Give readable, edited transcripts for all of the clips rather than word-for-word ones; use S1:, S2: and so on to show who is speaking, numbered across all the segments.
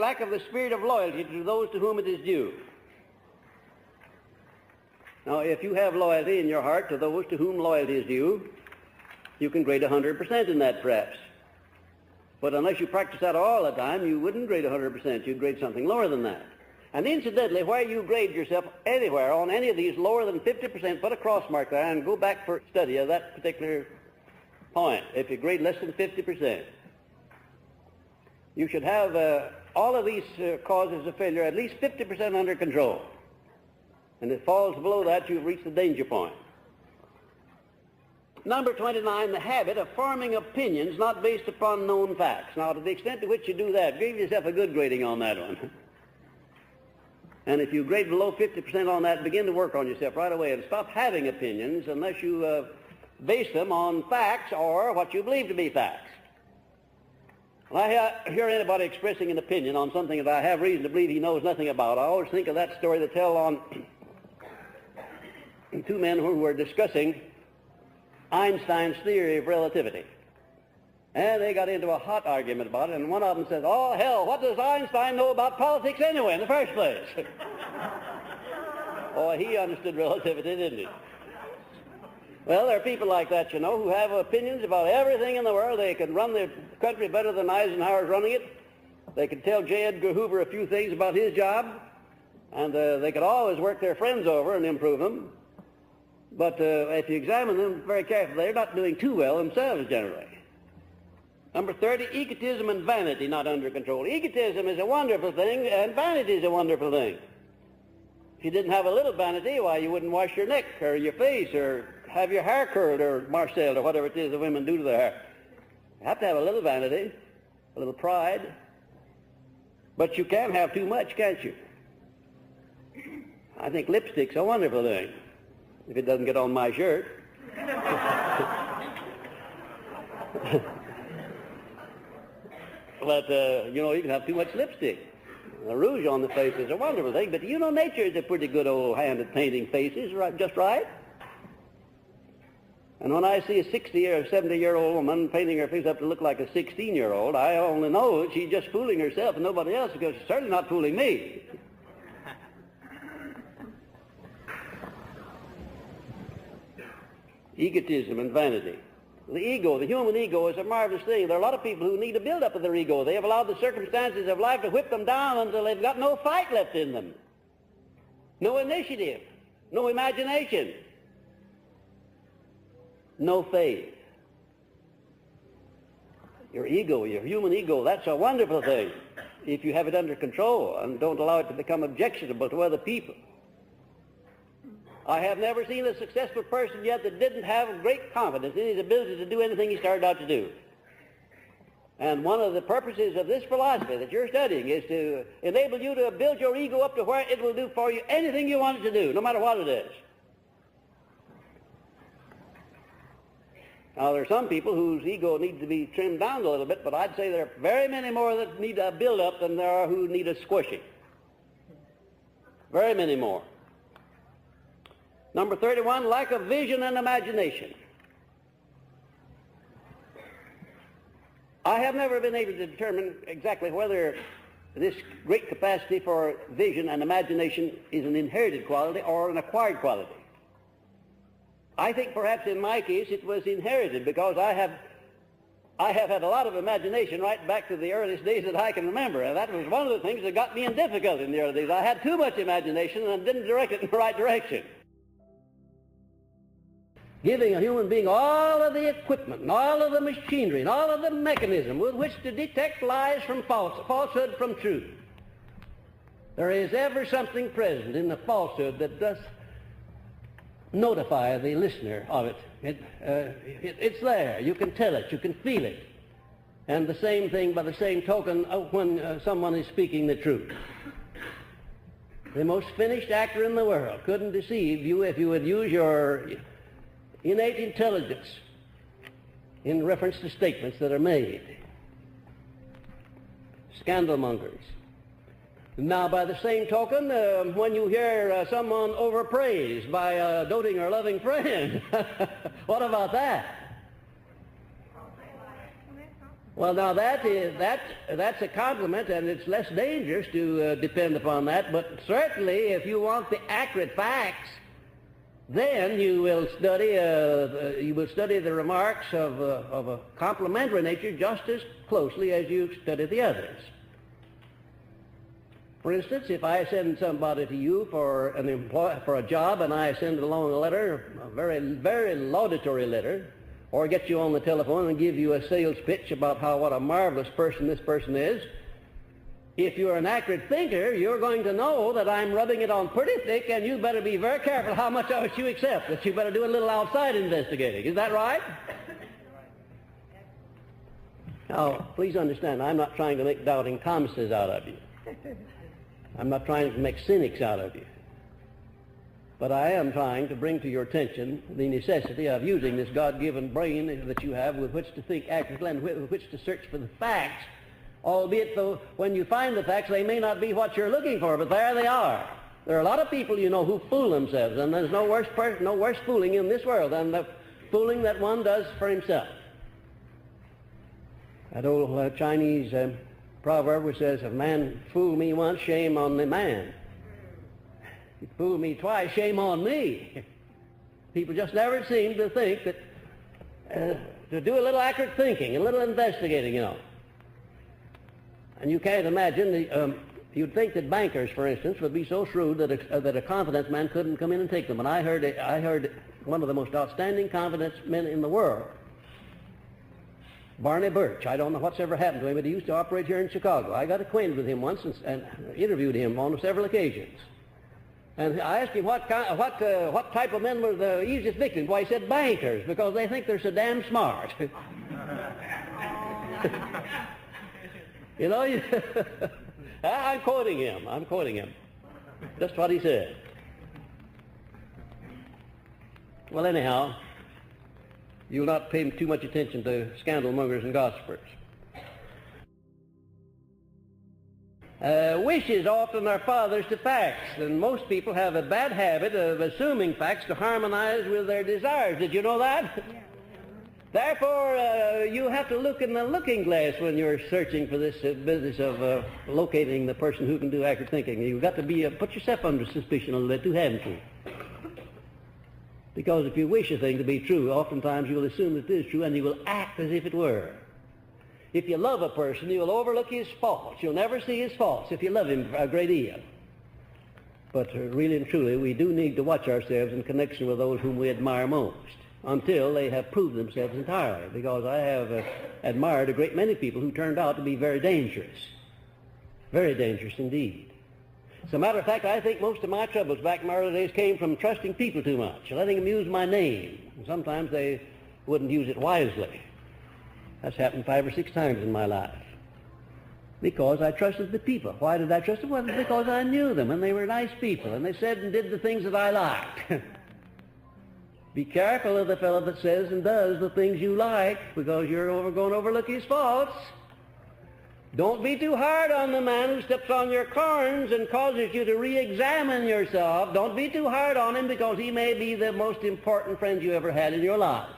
S1: lack of the spirit of loyalty to those to whom it is due. Now, if you have loyalty in your heart to those to whom loyalty is due, you can grade 100% in that, perhaps. But unless you practice that all the time, you wouldn't grade 100%. You'd grade something lower than that. And incidentally, where you grade yourself anywhere on any of these lower than 50%, put a cross mark there and go back for study of that particular point. If you grade less than 50%, you should have all of these causes of failure at least 50% under control. And if it falls below that, you've reached the danger point. Number 29, the habit of forming opinions not based upon known facts. Now, to the extent to which you do that, give yourself a good grading on that one. And if you grade below 50% on that, begin to work on yourself right away and stop having opinions unless you base them on facts or what you believe to be facts. When I hear anybody expressing an opinion on something that I have reason to believe he knows nothing about, I always think of that story they tell on two men who were discussing Einstein's theory of relativity. And they got into a hot argument about it, and one of them says, "Oh, hell, what does Einstein know about politics anyway in the first place?" Oh, he understood relativity, didn't he? Well, there are people like that, you know, who have opinions about everything in the world. They can run the country better than Eisenhower's running it. They can tell J. Edgar Hoover a few things about his job, and they could always work their friends over and improve them. But if you examine them very carefully, they're not doing too well themselves generally. Number 30, egotism and vanity not under control. Egotism is a wonderful thing, and vanity is a wonderful thing. If you didn't have a little vanity, why, you wouldn't wash your neck or your face or have your hair curled or marcelled or whatever it is the women do to their hair. You have to have a little vanity, a little pride. But you can't have too much, can't you? I think lipstick's a wonderful thing, if it doesn't get on my shirt. But, you know, you can have too much lipstick. The rouge on the face is a wonderful thing, but you know, nature is a pretty good old hand at painting faces, right, just right. And when I see a 60 or 70-year-old woman painting her face up to look like a 16-year-old, I only know she's just fooling herself and nobody else, because she's certainly not fooling me. Egotism and vanity. The ego, the human ego, is a marvelous thing. There are a lot of people who need a build-up of their ego. They have allowed the circumstances of life to whip them down until they've got no fight left in them. No initiative, no imagination, no faith. Your ego, your human ego, that's a wonderful thing if you have it under control and don't allow it to become objectionable to other people. I have never seen a successful person yet that didn't have great confidence in his ability to do anything he started out to do. And one of the purposes of this philosophy that you're studying is to enable you to build your ego up to where it will do for you anything you want it to do, no matter what it is. Now, there are some people whose ego needs to be trimmed down a little bit, but I'd say there are very many more that need a build-up than there are who need a squishing. Very many more. Number 31, lack of vision and imagination. I have never been able to determine exactly whether this great capacity for vision and imagination is an inherited quality or an acquired quality. I think perhaps in my case it was inherited, because I have had a lot of imagination right back to the earliest days that I can remember, and that was one of the things that got me in difficulty in the early days. I had too much imagination and didn't direct it in the right direction. Giving a human being all of the equipment and all of the machinery and all of the mechanism with which to detect lies from falsehood from truth. There is ever something present in the falsehood that does notify the listener of it. It's there. You can tell it. You can feel it. And the same thing by the same token when someone is speaking the truth. The most finished actor in the world couldn't deceive you if you would use your innate intelligence in reference to statements that are made. Scandalmongers. Now, by the same token, when you hear someone overpraised by a doting or loving friend, what about that? Well, now that's a compliment, and it's less dangerous to depend upon that. But certainly, if you want the accurate facts, then you will study the remarks of a complimentary nature just as closely as you study the others. For instance, if I send somebody to you for a job, and I send along a letter, a very, very laudatory letter, or get you on the telephone and give you a sales pitch about what a marvelous person this person is, if you're an accurate thinker, you're going to know that I'm rubbing it on pretty thick, and you better be very careful how much of it you accept, that you better do a little outside investigating. Is that right? Now, please understand, I'm not trying to make doubting Thomases out of you. I'm not trying to make cynics out of you. But I am trying to bring to your attention the necessity of using this God-given brain that you have with which to think accurately and with which to search for the facts, albeit though when you find the facts they may not be what you're looking for, but there they are. There are a lot of people, you know, who fool themselves, and there's no worse fooling in this world than the fooling that one does for himself. That old Chinese proverb which says, if a man fool me once, shame on the man. If you fool me twice, shame on me. People just never seem to think that, to do a little accurate thinking, a little investigating, you know. And you can't imagine, you'd think that bankers, for instance, would be so shrewd that a confidence man couldn't come in and take them. And I heard one of the most outstanding confidence men in the world, Barney Birch. I don't know what's ever happened to him, but he used to operate here in Chicago. I got acquainted with him once and interviewed him on several occasions. And I asked him what type of men were the easiest victims. Why, he said bankers, because they think they're so damn smart. You know, I'm quoting him. Just what he said. Well, anyhow, you'll not pay too much attention to scandal mongers and gossipers. Wishes often are fathers to facts, and most people have a bad habit of assuming facts to harmonize with their desires. Did you know that? Yeah. Therefore, you have to look in the looking glass when you're searching for this business of locating the person who can do accurate thinking. You've got to put yourself under suspicion a little bit too, haven't you? Because if you wish a thing to be true, oftentimes you'll assume that it is true, and you will act as if it were. If you love a person, you'll overlook his faults. You'll never see his faults if you love him a great deal. But really and truly, we do need to watch ourselves in connection with those whom we admire most until they have proved themselves entirely, because I have admired a great many people who turned out to be very dangerous indeed. As a matter of fact, I think most of my troubles back in my early days came from trusting people too much, letting them use my name. And sometimes they wouldn't use it wisely. That's happened 5 or 6 times in my life. Because I trusted the people. Why did I trust them? Well, because I knew them, and they were nice people, and they said and did the things that I liked. Be careful of the fellow that says and does the things you like, because you're going to overlook his faults. Don't be too hard on the man who steps on your corns and causes you to re-examine yourself. Don't be too hard on him, because he may be the most important friend you ever had in your life.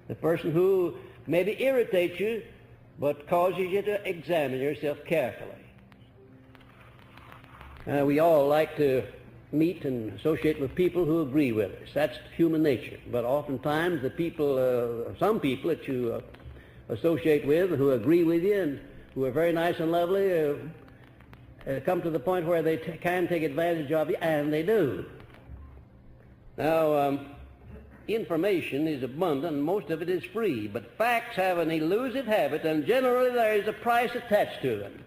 S1: The person who maybe irritates you, but causes you to examine yourself carefully. We all like to meet and associate with people who agree with us. That's human nature. But oftentimes the people, some people that you associate with who agree with you and who are very nice and lovely come to the point where they can take advantage of you, and they do. Now, information is abundant, and most of it is free, but facts have an elusive habit, and generally there is a price attached to them.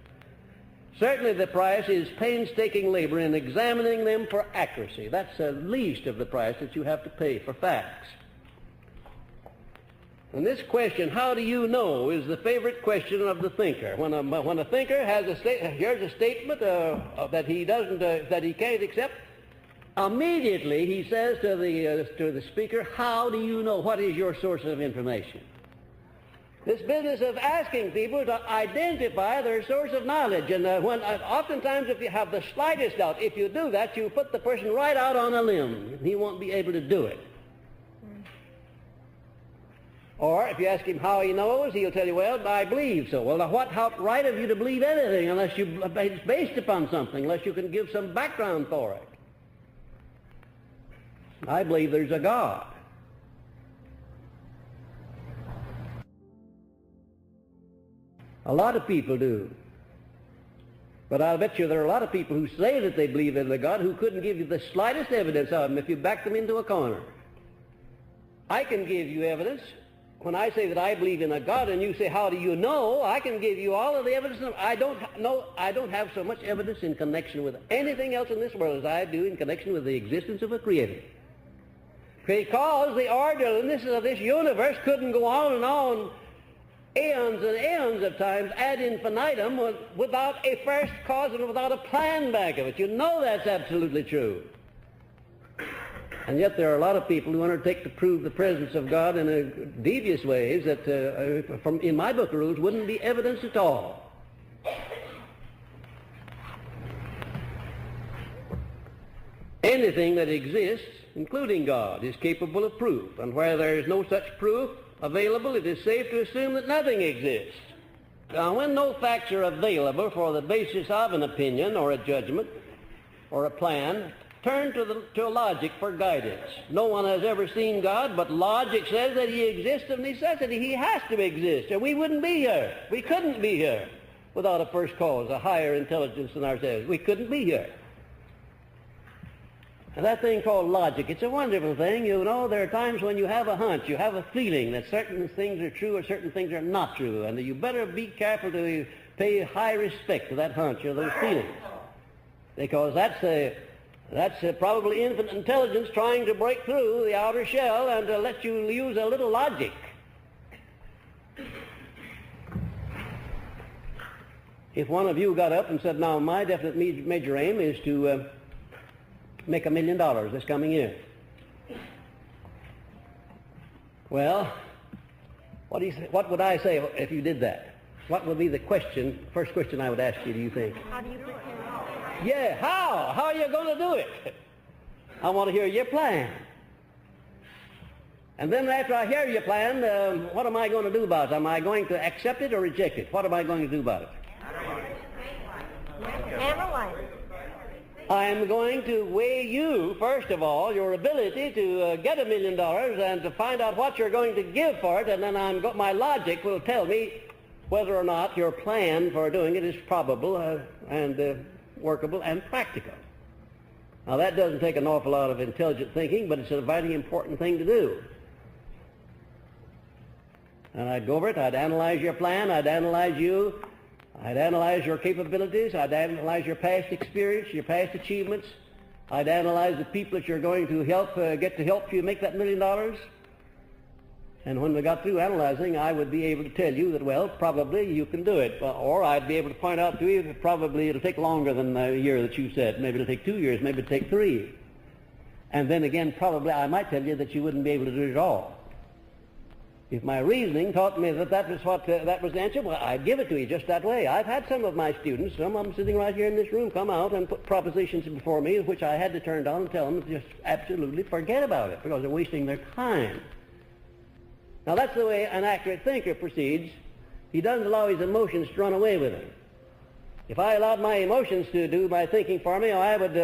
S1: Certainly the price is painstaking labor in examining them for accuracy. That's the least of the price that you have to pay for facts. And this question, how do you know, is the favorite question of the thinker. When a thinker has here's a statement that he can't accept, immediately he says to the speaker, how do you know? What is your source of information? This business of asking people to identify their source of knowledge, and oftentimes if you have the slightest doubt, if you do that, you put the person right out on a limb. He won't be able to do it. Or if you ask him how he knows, he'll tell you, well, I believe so. Well, now what right have you to believe anything unless it's based upon something, unless you can give some background for it? I believe there's a God. A lot of people do. But I'll bet you there are a lot of people who say that they believe in the God who couldn't give you the slightest evidence of him if you backed them into a corner. I can give you evidence. When I say that I believe in a God and you say, how do you know? I can give you all of the evidence. I don't have so much evidence in connection with anything else in this world as I do in connection with the existence of a Creator. Because the orderliness of this universe couldn't go on and on eons and eons of times ad infinitum without a first cause and without a plan back of it. You know that's absolutely true. And yet there are a lot of people who undertake to prove the presence of God in devious ways that, in my book of rules, wouldn't be evidence at all. Anything that exists, including God, is capable of proof. And where there is no such proof available, it is safe to assume that nothing exists. Now, when no facts are available for the basis of an opinion or a judgment or a plan, turn to logic for guidance. No one has ever seen God, but logic says that he exists of necessity. He has to exist, or we wouldn't be here. We couldn't be here without a first cause, a higher intelligence than ourselves. We couldn't be here. And that thing called logic, it's a wonderful thing. You know, there are times when you have a hunch, you have a feeling that certain things are true or certain things are not true, and you better be careful to pay high respect to that hunch or those feelings, because that's probably infinite intelligence trying to break through the outer shell and to let you use a little logic. If one of you got up and said, now my definite major aim is to make $1 million this coming year. Well, what would I say if you did that? What would be the first question I would ask you, do you think?
S2: How do you prepare?
S1: Yeah, how? How are you going to do it? I want to hear your plan. And then after I hear your plan, what am I going to do about it? Am I going to accept it or reject it? What am I going to do about it?
S2: Analyze.
S1: I'm going to weigh you, first of all, your ability to get $1 million and to find out what you're going to give for it, and then my logic will tell me whether or not your plan for doing it is probable and workable and practical. Now that doesn't take an awful lot of intelligent thinking, but it's a very important thing to do. And I'd go over it, I'd analyze your plan, I'd analyze you, I'd analyze your capabilities, I'd analyze your past experience, your past achievements, I'd analyze the people that you're going to get to help you make that $1 million. And when we got through analyzing, I would be able to tell you that, well, probably you can do it. Or I'd be able to point out to you that probably it'll take longer than the year that you said. Maybe it'll take 2 years, maybe it'll take 3. And then again, probably I might tell you that you wouldn't be able to do it at all. If my reasoning taught me that that was the answer, well, I'd give it to you just that way. I've had some of my students, some of them sitting right here in this room, come out and put propositions before me, which I had to turn down and tell them to just absolutely forget about it because they're wasting their time. Now that's the way an accurate thinker proceeds. He doesn't allow his emotions to run away with him. If I allowed my emotions to do my thinking for me, I would,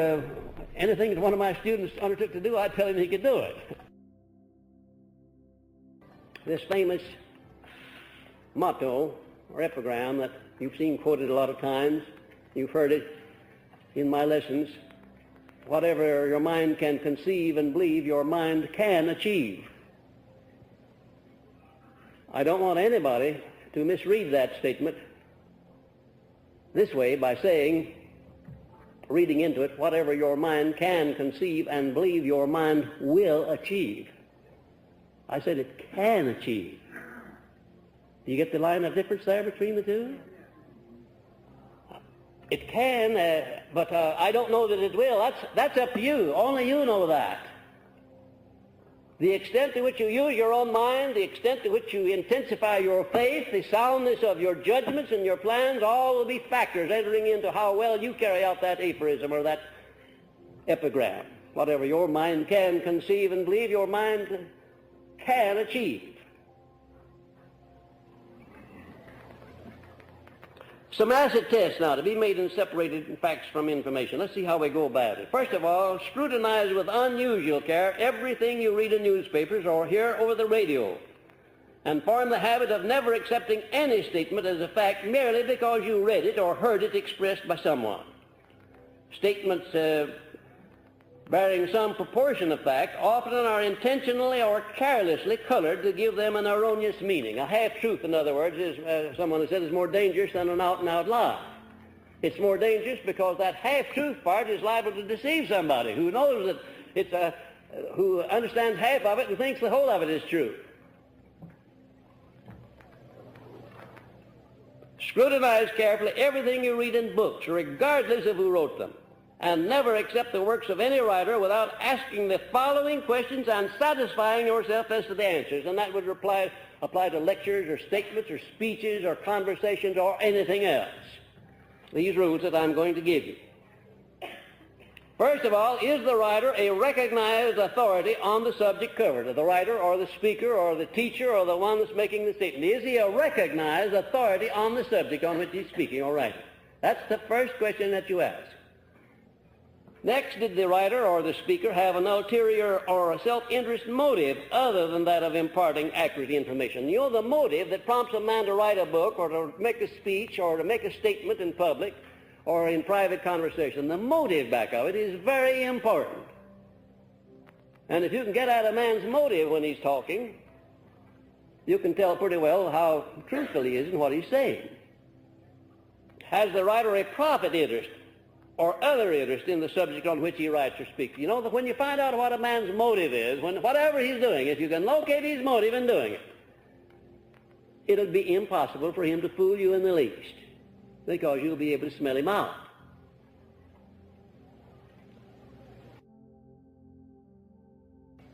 S1: anything that one of my students undertook to do, I'd tell him he could do it. This famous motto or epigram that you've seen quoted a lot of times, you've heard it in my lessons, whatever your mind can conceive and believe, your mind can achieve. I don't want anybody to misread that statement this way by saying, reading into it, whatever your mind can conceive and believe, your mind will achieve. I said it can achieve. Do you get the line of difference there between the two? It can, but I don't know that it will. That's up to you. Only you know that. The extent to which you use your own mind, the extent to which you intensify your faith, the soundness of your judgments and your plans, all will be factors entering into how well you carry out that aphorism or that epigram. Whatever your mind can conceive and believe, your mind can achieve. Some acid tests now to be made in separated facts from information. Let's see how we go about it. First of all, scrutinize with unusual care everything you read in newspapers or hear over the radio, and form the habit of never accepting any statement as a fact merely because you read it or heard it expressed by someone. Statements bearing some proportion of fact often are intentionally or carelessly colored to give them an erroneous meaning. A half-truth, in other words, is, someone has said, is more dangerous than an out-and-out lie. It's more dangerous because that half-truth part is liable to deceive somebody who knows that it's who understands half of it and thinks the whole of it is true. Scrutinize carefully everything you read in books, regardless of who wrote them, and never accept the works of any writer without asking the following questions and satisfying yourself as to the answers. And that would apply to lectures or statements or speeches or conversations or anything else. These rules that I'm going to give you. First of all, is the writer a recognized authority on the subject covered? The writer or the speaker or the teacher or the one that's making the statement. Is he a recognized authority on the subject on which he's speaking or writing? That's the first question that you ask. Next, did the writer or the speaker have an ulterior or a self-interest motive other than that of imparting accurate information? You know, the motive that prompts a man to write a book or to make a speech or to make a statement in public or in private conversation, the motive back of it is very important. And if you can get at a man's motive when he's talking, you can tell pretty well how truthful he is in what he's saying. Has the writer a profit interest or other interest in the subject on which he writes or speaks? You know that when you find out what a man's motive is, whatever he's doing, if you can locate his motive in doing it, it'll be impossible for him to fool you in the least, because you'll be able to smell him out.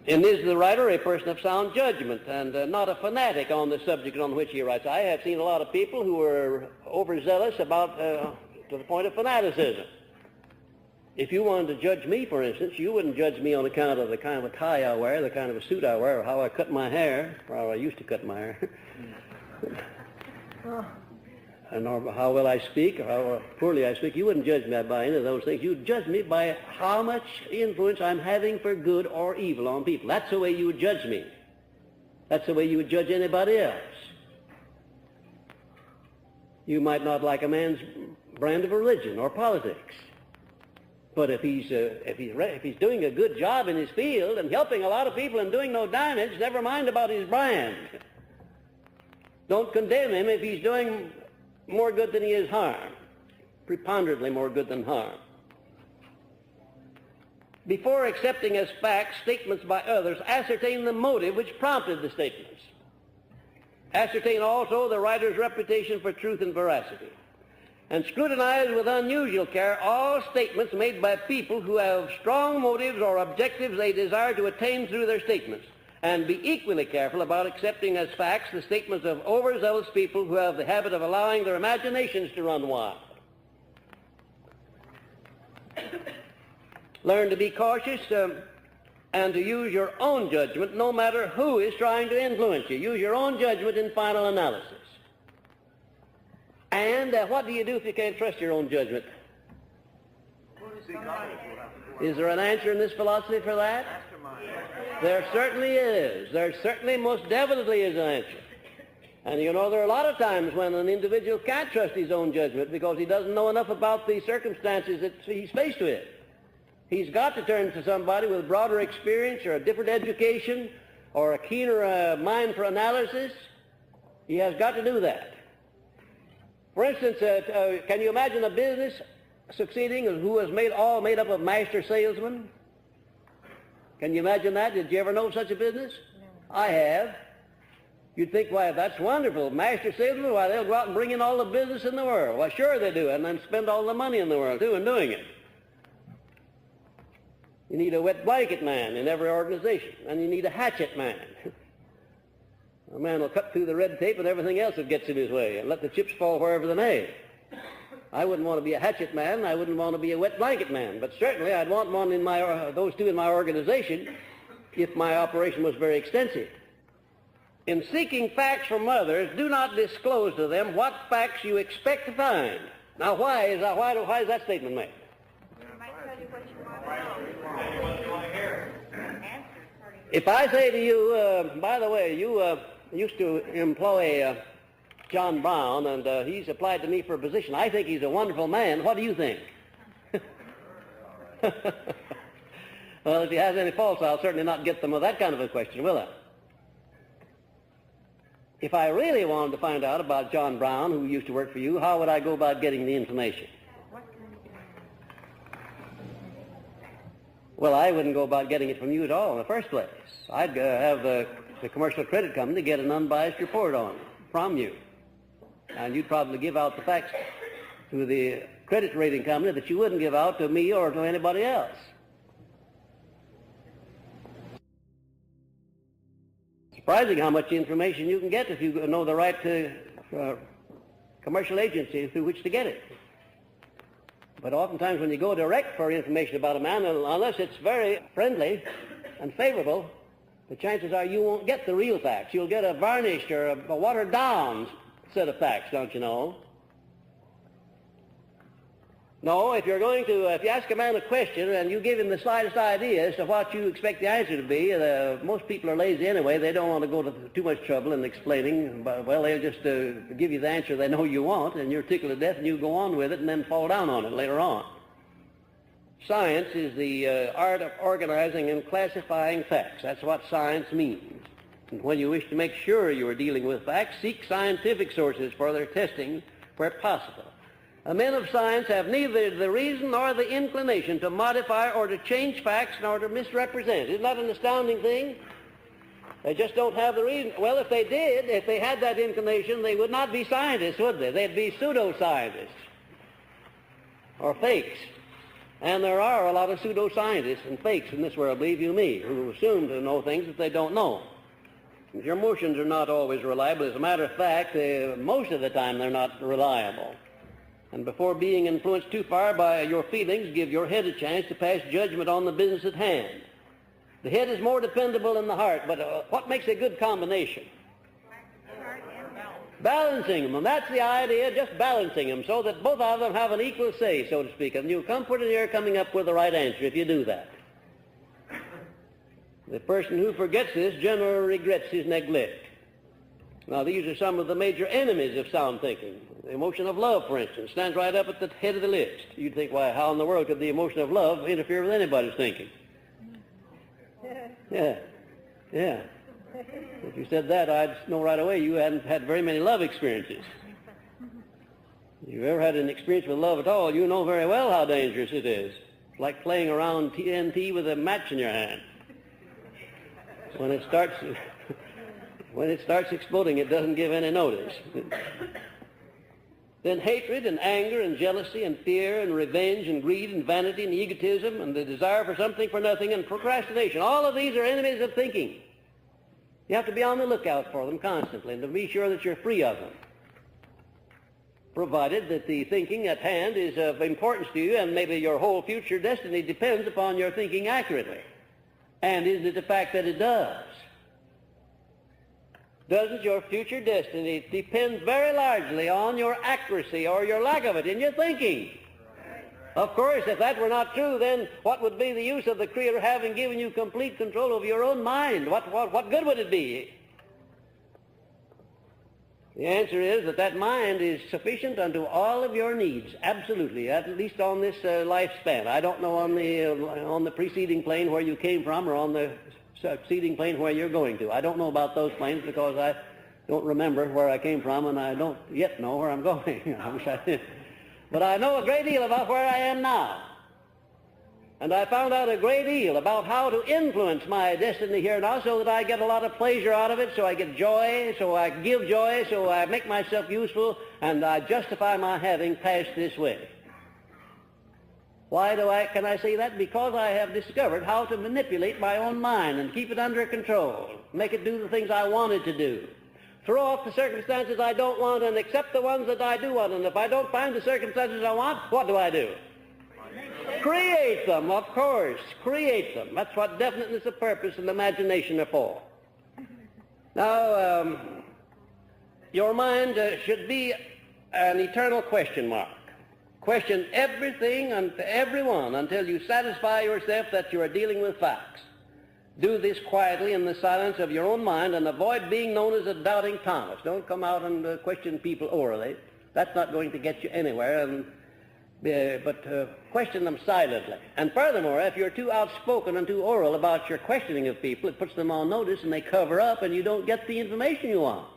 S1: And is the writer a person of sound judgment and not a fanatic on the subject on which he writes? I have seen a lot of people who are overzealous about to the point of fanaticism. If you wanted to judge me, for instance, you wouldn't judge me on account of the kind of a tie I wear, the kind of a suit I wear, or how I cut my hair, or how I used to cut my hair, and or how well I speak, or how poorly I speak. You wouldn't judge me by any of those things. You'd judge me by how much influence I'm having for good or evil on people. That's the way you would judge me. That's the way you would judge anybody else. You might not like a man's brand of religion or politics, but if he's doing a good job in his field and helping a lot of people and doing no damage, never mind about his brand. Don't condemn him if he's doing more good than he is harm, preponderantly more good than harm. Before accepting as facts statements by others, ascertain the motive which prompted the statements. Ascertain also the writer's reputation for truth and veracity. And scrutinize with unusual care all statements made by people who have strong motives or objectives they desire to attain through their statements. And be equally careful about accepting as facts the statements of overzealous people who have the habit of allowing their imaginations to run wild. Learn to be cautious and to use your own judgment no matter who is trying to influence you. Use your own judgment in final analysis. And what do you do if you can't trust your own judgment? Is there an answer in this philosophy for that? There certainly is. There certainly most definitely is an answer. And you know, there are a lot of times when an individual can't trust his own judgment because he doesn't know enough about the circumstances that he's faced with. He's got to turn to somebody with broader experience or a different education or a keener mind for analysis. He has got to do that. For instance, can you imagine a business succeeding who was all made up of master salesmen? Can you imagine that? Did you ever know such a business? No. I have. You'd think, why, that's wonderful. Master salesmen, why, they'll go out and bring in all the business in the world. Well, sure they do, and then spend all the money in the world, too, in doing it. You need a wet blanket man in every organization, and you need a hatchet man. A man will cut through the red tape and everything else that gets in his way and let the chips fall wherever they may. I wouldn't want to be a hatchet man. I wouldn't want to be a wet blanket man. But certainly I'd want one in those two in my organization if my operation was very extensive. In seeking facts from others, do not disclose to them what facts you expect to find. Now, why is that statement made? If I say to you, by the way, you used to employ John Brown, and he's applied to me for a position. I think he's a wonderful man. What do you think? Well, if he has any faults, I'll certainly not get them with that kind of a question, will I? If I really wanted to find out about John Brown, who used to work for you, how would I go about getting the information? Well, I wouldn't go about getting it from you at all in the first place. I'd have the commercial credit company get an unbiased report on it from you. And you'd probably give out the facts to the credit rating company that you wouldn't give out to me or to anybody else. Surprising how much information you can get if you know the right commercial agency through which to get it. But oftentimes when you go direct for information about a man, unless it's very friendly and favorable, the chances are you won't get the real facts. You'll get a varnished or a watered-down set of facts, don't you know? No, if you ask a man a question and you give him the slightest idea as to what you expect the answer to be, most people are lazy anyway. They don't want to go to too much trouble in explaining. But, well, they'll just give you the answer they know you want, and you're tickled to death, and you go on with it and then fall down on it later on. Science is the art of organizing and classifying facts. That's what science means. And when you wish to make sure you are dealing with facts, seek scientific sources for their testing where possible. Men of science have neither the reason nor the inclination to modify or to change facts nor to misrepresent. Isn't that an astounding thing? They just don't have the reason. Well, if they did, if they had that inclination, they would not be scientists, would they? They'd be pseudoscientists or fakes. And there are a lot of pseudoscientists and fakes in this world, believe you me, who assume to know things that they don't know. Your emotions are not always reliable. As a matter of fact, most of the time they're not reliable. And before being influenced too far by your feelings, give your head a chance to pass judgment on the business at hand. The head is more dependable than the heart, but what makes a good combination? Balancing them, and that's the idea, just balancing them so that both of them have an equal say, so to speak, and you'll come pretty near coming up with the right answer if you do that. The person who forgets this generally regrets his neglect. Now, these are some of the major enemies of sound thinking. The emotion of love, for instance, stands right up at the head of the list. You'd think, why, how in the world could the emotion of love interfere with anybody's thinking? Yeah. If you said that, I'd know right away you hadn't had very many love experiences. If you've ever had an experience with love at all, you know very well how dangerous it is. It's like playing around TNT with a match in your hand. When it starts exploding, it doesn't give any notice. Then hatred and anger and jealousy and fear and revenge and greed and vanity and egotism and the desire for something for nothing and procrastination. All of these are enemies of thinking. You have to be on the lookout for them constantly and to be sure that you're free of them, provided that the thinking at hand is of importance to you and maybe your whole future destiny depends upon your thinking accurately. And isn't it the fact that it does? Doesn't your future destiny depend very largely on your accuracy or your lack of it in your thinking? Of course, if that were not true, then what would be the use of the Creator having given you complete control over your own mind? What good would it be? The answer is that mind is sufficient unto all of your needs, absolutely, at least on this lifespan. I don't know on the preceding plane where you came from or on the succeeding plane where you're going to. I don't know about those planes because I don't remember where I came from and I don't yet know where I'm going. I wish I did. But I know a great deal about where I am now. And I found out a great deal about how to influence my destiny here now so that I get a lot of pleasure out of it, so I get joy, so I give joy, so I make myself useful, and I justify my having passed this way. Why can I say that? Because I have discovered how to manipulate my own mind and keep it under control, make it do the things I want it to do. Throw off the circumstances I don't want and accept the ones that I do want. And if I don't find the circumstances I want, what do? Create them, of course. Create them. That's what definiteness of purpose and imagination are for. Now, your mind should be an eternal question mark. Question everything and everyone until you satisfy yourself that you are dealing with facts. Do this quietly in the silence of your own mind and avoid being known as a doubting Thomas. Don't come out and question people orally. That's not going to get you anywhere. But question them silently. And furthermore, if you're too outspoken and too oral about your questioning of people, it puts them on notice and they cover up and you don't get the information you want.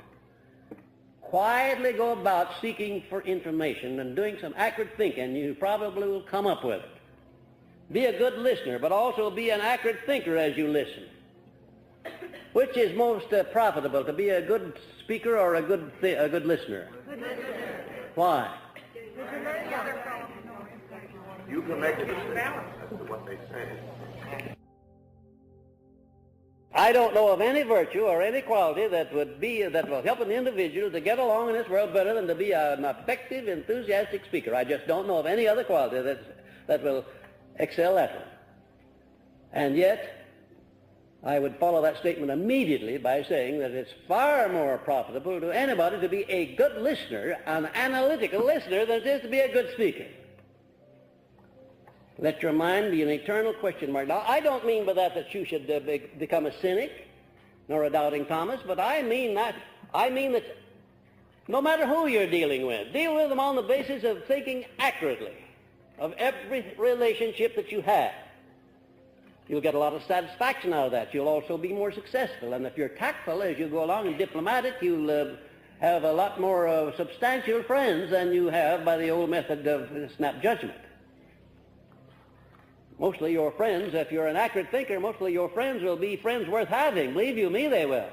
S1: Quietly go about seeking for information and doing some accurate thinking. You probably will come up with it. Be a good listener, but also be an accurate thinker as you listen. Which is most profitable, to be a good speaker or a good listener? Why?
S2: You can make a decision as to what they say.
S1: I don't know of any virtue or any quality that will help an individual to get along in this world better than to be an effective, enthusiastic speaker. I just don't know of any other quality that will excel that one. And yet, I would follow that statement immediately by saying that it's far more profitable to anybody to be a good listener, an analytical listener, than it is to be a good speaker. Let your mind be an eternal question mark. Now, I don't mean by that you should become a cynic nor a doubting Thomas, but I mean that no matter who you're dealing with, deal with them on the basis of thinking accurately of every relationship that you have. You'll get a lot of satisfaction out of that. You'll also be more successful. And if you're tactful as you go along and diplomatic, you'll have a lot more substantial friends than you have by the old method of snap judgment. Mostly your friends, if you're an accurate thinker, mostly your friends will be friends worth having. Believe you me, they will.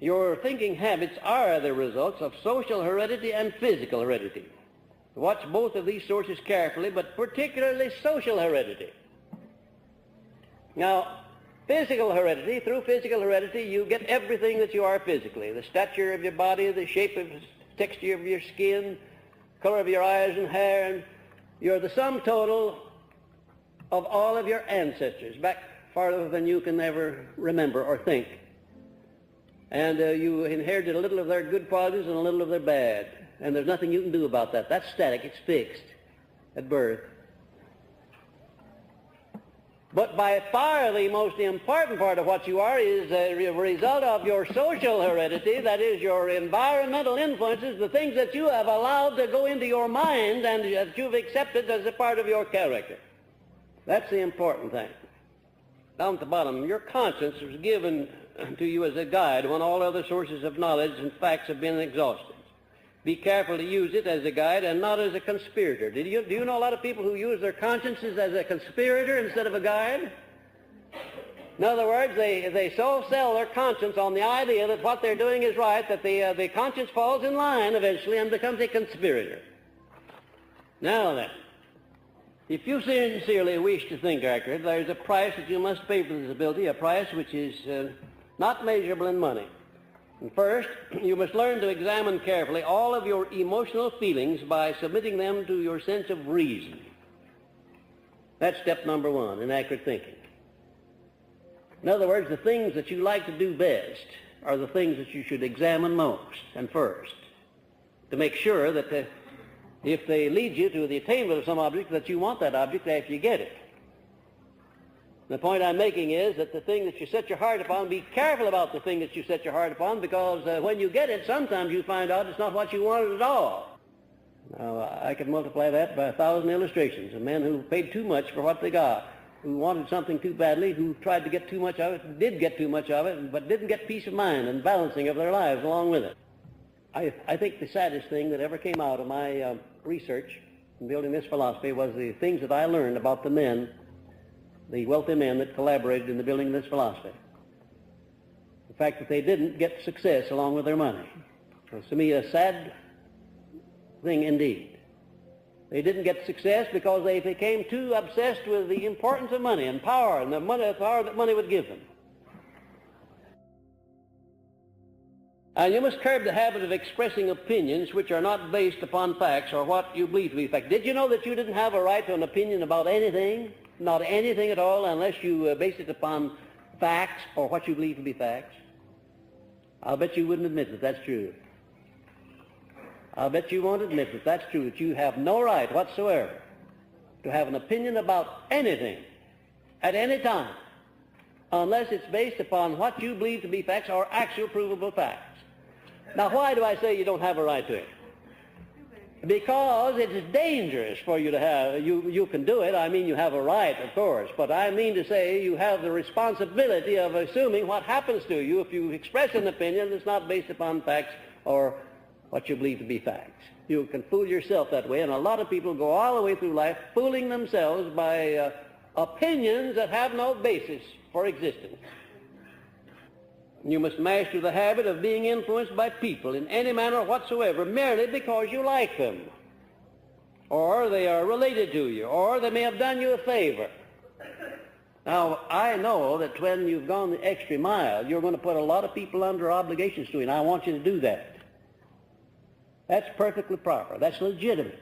S1: Your thinking habits are the results of social heredity and physical heredity. Watch both of these sources carefully, but particularly social heredity. Now, physical heredity, through physical heredity, you get everything that you are physically. The stature of your body, the shape of texture of your skin, color of your eyes and hair, and you're the sum total of all of your ancestors, back farther than you can ever remember or think. And you inherited a little of their good qualities and a little of their bad. And there's nothing you can do about that. That's static. It's fixed at birth. But by far the most important part of what you are is a result of your social heredity, that is your environmental influences, the things that you have allowed to go into your mind and that you've accepted as a part of your character. That's the important thing. Down at the bottom, your conscience was given to you as a guide when all other sources of knowledge and facts have been exhausted. Be careful to use it as a guide and not as a conspirator. Do you know a lot of people who use their consciences as a conspirator instead of a guide? In other words, they so sell their conscience on the idea that what they're doing is right, that the conscience falls in line eventually and becomes a conspirator. Now then, if you sincerely wish to think accurate, there's a price that you must pay for this ability, a price which is not measurable in money. And first, you must learn to examine carefully all of your emotional feelings by submitting them to your sense of reason. That's step number one in accurate thinking. In other words, the things that you like to do best are the things that you should examine most and first, to make sure that if they lead you to the attainment of some object, that you want that object after you get it. The point I'm making is that the thing that you set your heart upon, be careful about the thing that you set your heart upon, because when you get it, sometimes you find out it's not what you wanted at all. Now, I could multiply that by 1,000 illustrations of men who paid too much for what they got, who wanted something too badly, who tried to get too much of it, did get too much of it, but didn't get peace of mind and balancing of their lives along with it. I think the saddest thing that ever came out of my research in building this philosophy was the things that I learned about the men, the wealthy men that collaborated in the building of this philosophy. The fact that they didn't get success along with their money was to me a sad thing indeed. They didn't get success because they became too obsessed with the importance of money and power and the power that money would give them. And you must curb the habit of expressing opinions which are not based upon facts or what you believe to be fact. Did you know that you didn't have a right to an opinion about anything? Not anything at all, unless you base it upon facts or what you believe to be facts. I'll bet you wouldn't admit that that's true. I'll bet you won't admit that that's true, that you have no right whatsoever to have an opinion about anything at any time unless it's based upon what you believe to be facts or actual provable facts. Now, why do I say you don't have a right to it? Because it is dangerous for you to have, you can do it. I mean, you have a right, of course, but I mean to say you have the responsibility of assuming what happens to you if you express an opinion that's not based upon facts or what you believe to be facts. You can fool yourself that way, and a lot of people go all the way through life fooling themselves by opinions that have no basis for existence. You must master the habit of being influenced by people in any manner whatsoever merely because you like them, or they are related to you, or they may have done you a favor. Now, I know that when you've gone the extra mile, you're going to put a lot of people under obligations to you, and I want you to do that. That's perfectly proper. That's legitimate,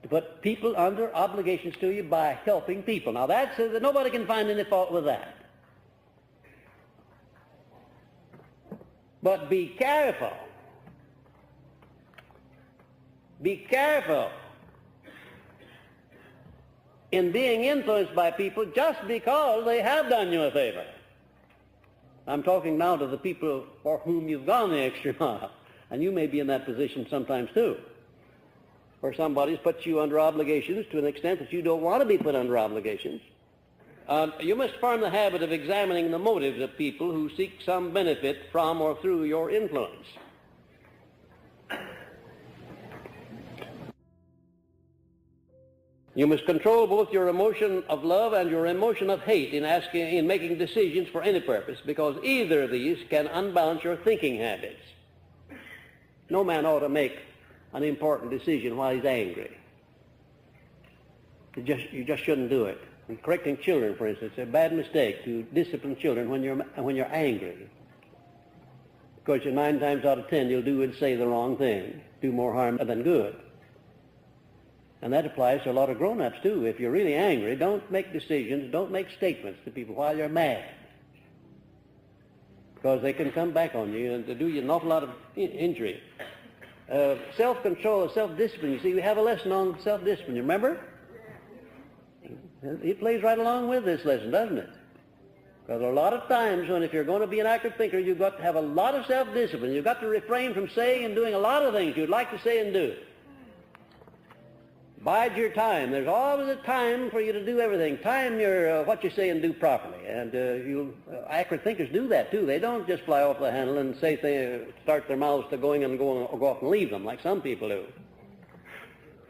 S1: to put people under obligations to you by helping people. Now, that's nobody can find any fault with that. But be careful. Be careful in being influenced by people just because they have done you a favor. I'm talking now to the people for whom you've gone the extra mile. And you may be in that position sometimes too, where somebody's put you under obligations to an extent that you don't want to be put under obligations. You must form the habit of examining the motives of people who seek some benefit from or through your influence. You must control both your emotion of love and your emotion of hate in making decisions for any purpose, because either of these can unbalance your thinking habits. No man ought to make an important decision while he's angry. You just shouldn't do it. In correcting children, for instance, it's a bad mistake to discipline children when you're angry. Because 9 times out of 10 you'll do and say the wrong thing, do more harm than good. And that applies to a lot of grown-ups too. If you're really angry, don't make decisions, don't make statements to people while you're mad, because they can come back on you and to do you an awful lot of injury. Self-control, self-discipline. You see, we have a lesson on self-discipline, you remember? It plays right along with this lesson, doesn't it? Because a lot of times when, if you're going to be an accurate thinker, you've got to have a lot of self-discipline. You've got to refrain from saying and doing a lot of things you'd like to say and do. Bide your time. There's always a time for you to do everything. Time your what you say and do properly. And accurate thinkers do that too. They don't just fly off the handle and say start their mouths to going and go off and leave them like some people do.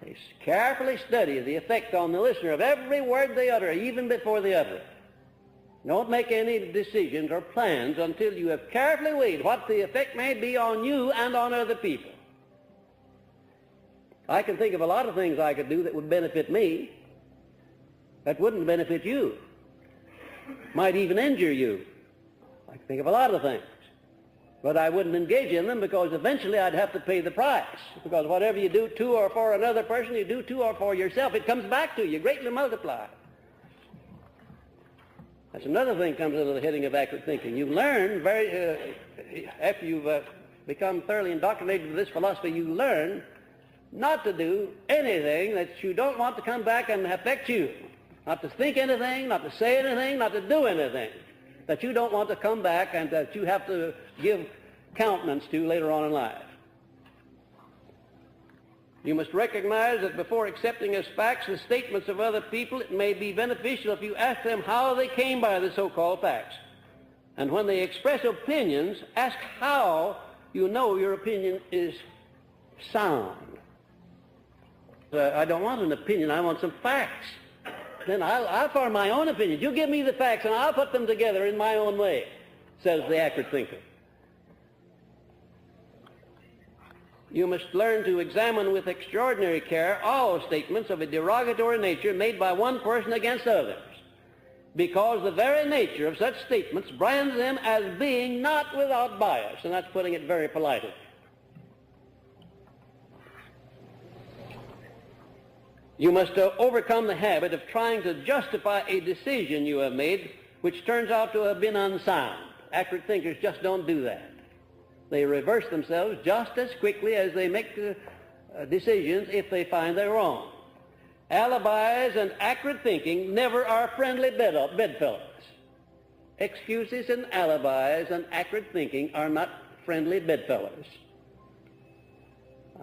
S1: They carefully study the effect on the listener of every word they utter, even before they utter it. Don't make any decisions or plans until you have carefully weighed what the effect may be on you and on other people. I can think of a lot of things I could do that would benefit me, that wouldn't benefit you, might even injure you. I can think of a lot of things, but I wouldn't engage in them because eventually I'd have to pay the price. Because whatever you do to or for another person, you do to or for yourself, it comes back to you, greatly multiplied. That's another thing comes under the heading of accurate thinking. You learn after you've become thoroughly indoctrinated with this philosophy, you learn not to do anything that you don't want to come back and affect you. Not to think anything, not to say anything, not to do anything that you don't want to come back and that you have to give countenance to later on in life. You must recognize that before accepting as facts the statements of other people, it may be beneficial if you ask them how they came by the so-called facts. And when they express opinions, ask how you know your opinion is sound. I don't want an opinion, I want some facts. Then I'll form my own opinion. You give me the facts and I'll put them together in my own way, says the accurate thinker. You must learn to examine with extraordinary care all statements of a derogatory nature made by one person against others, because the very nature of such statements brands them as being not without bias, and that's putting it very politely. You must overcome the habit of trying to justify a decision you have made which turns out to have been unsound. Accurate thinkers just don't do that. They reverse themselves just as quickly as they make decisions if they find they're wrong. Alibis and accurate thinking never are friendly bedfellows. Excuses and alibis and accurate thinking are not friendly bedfellows.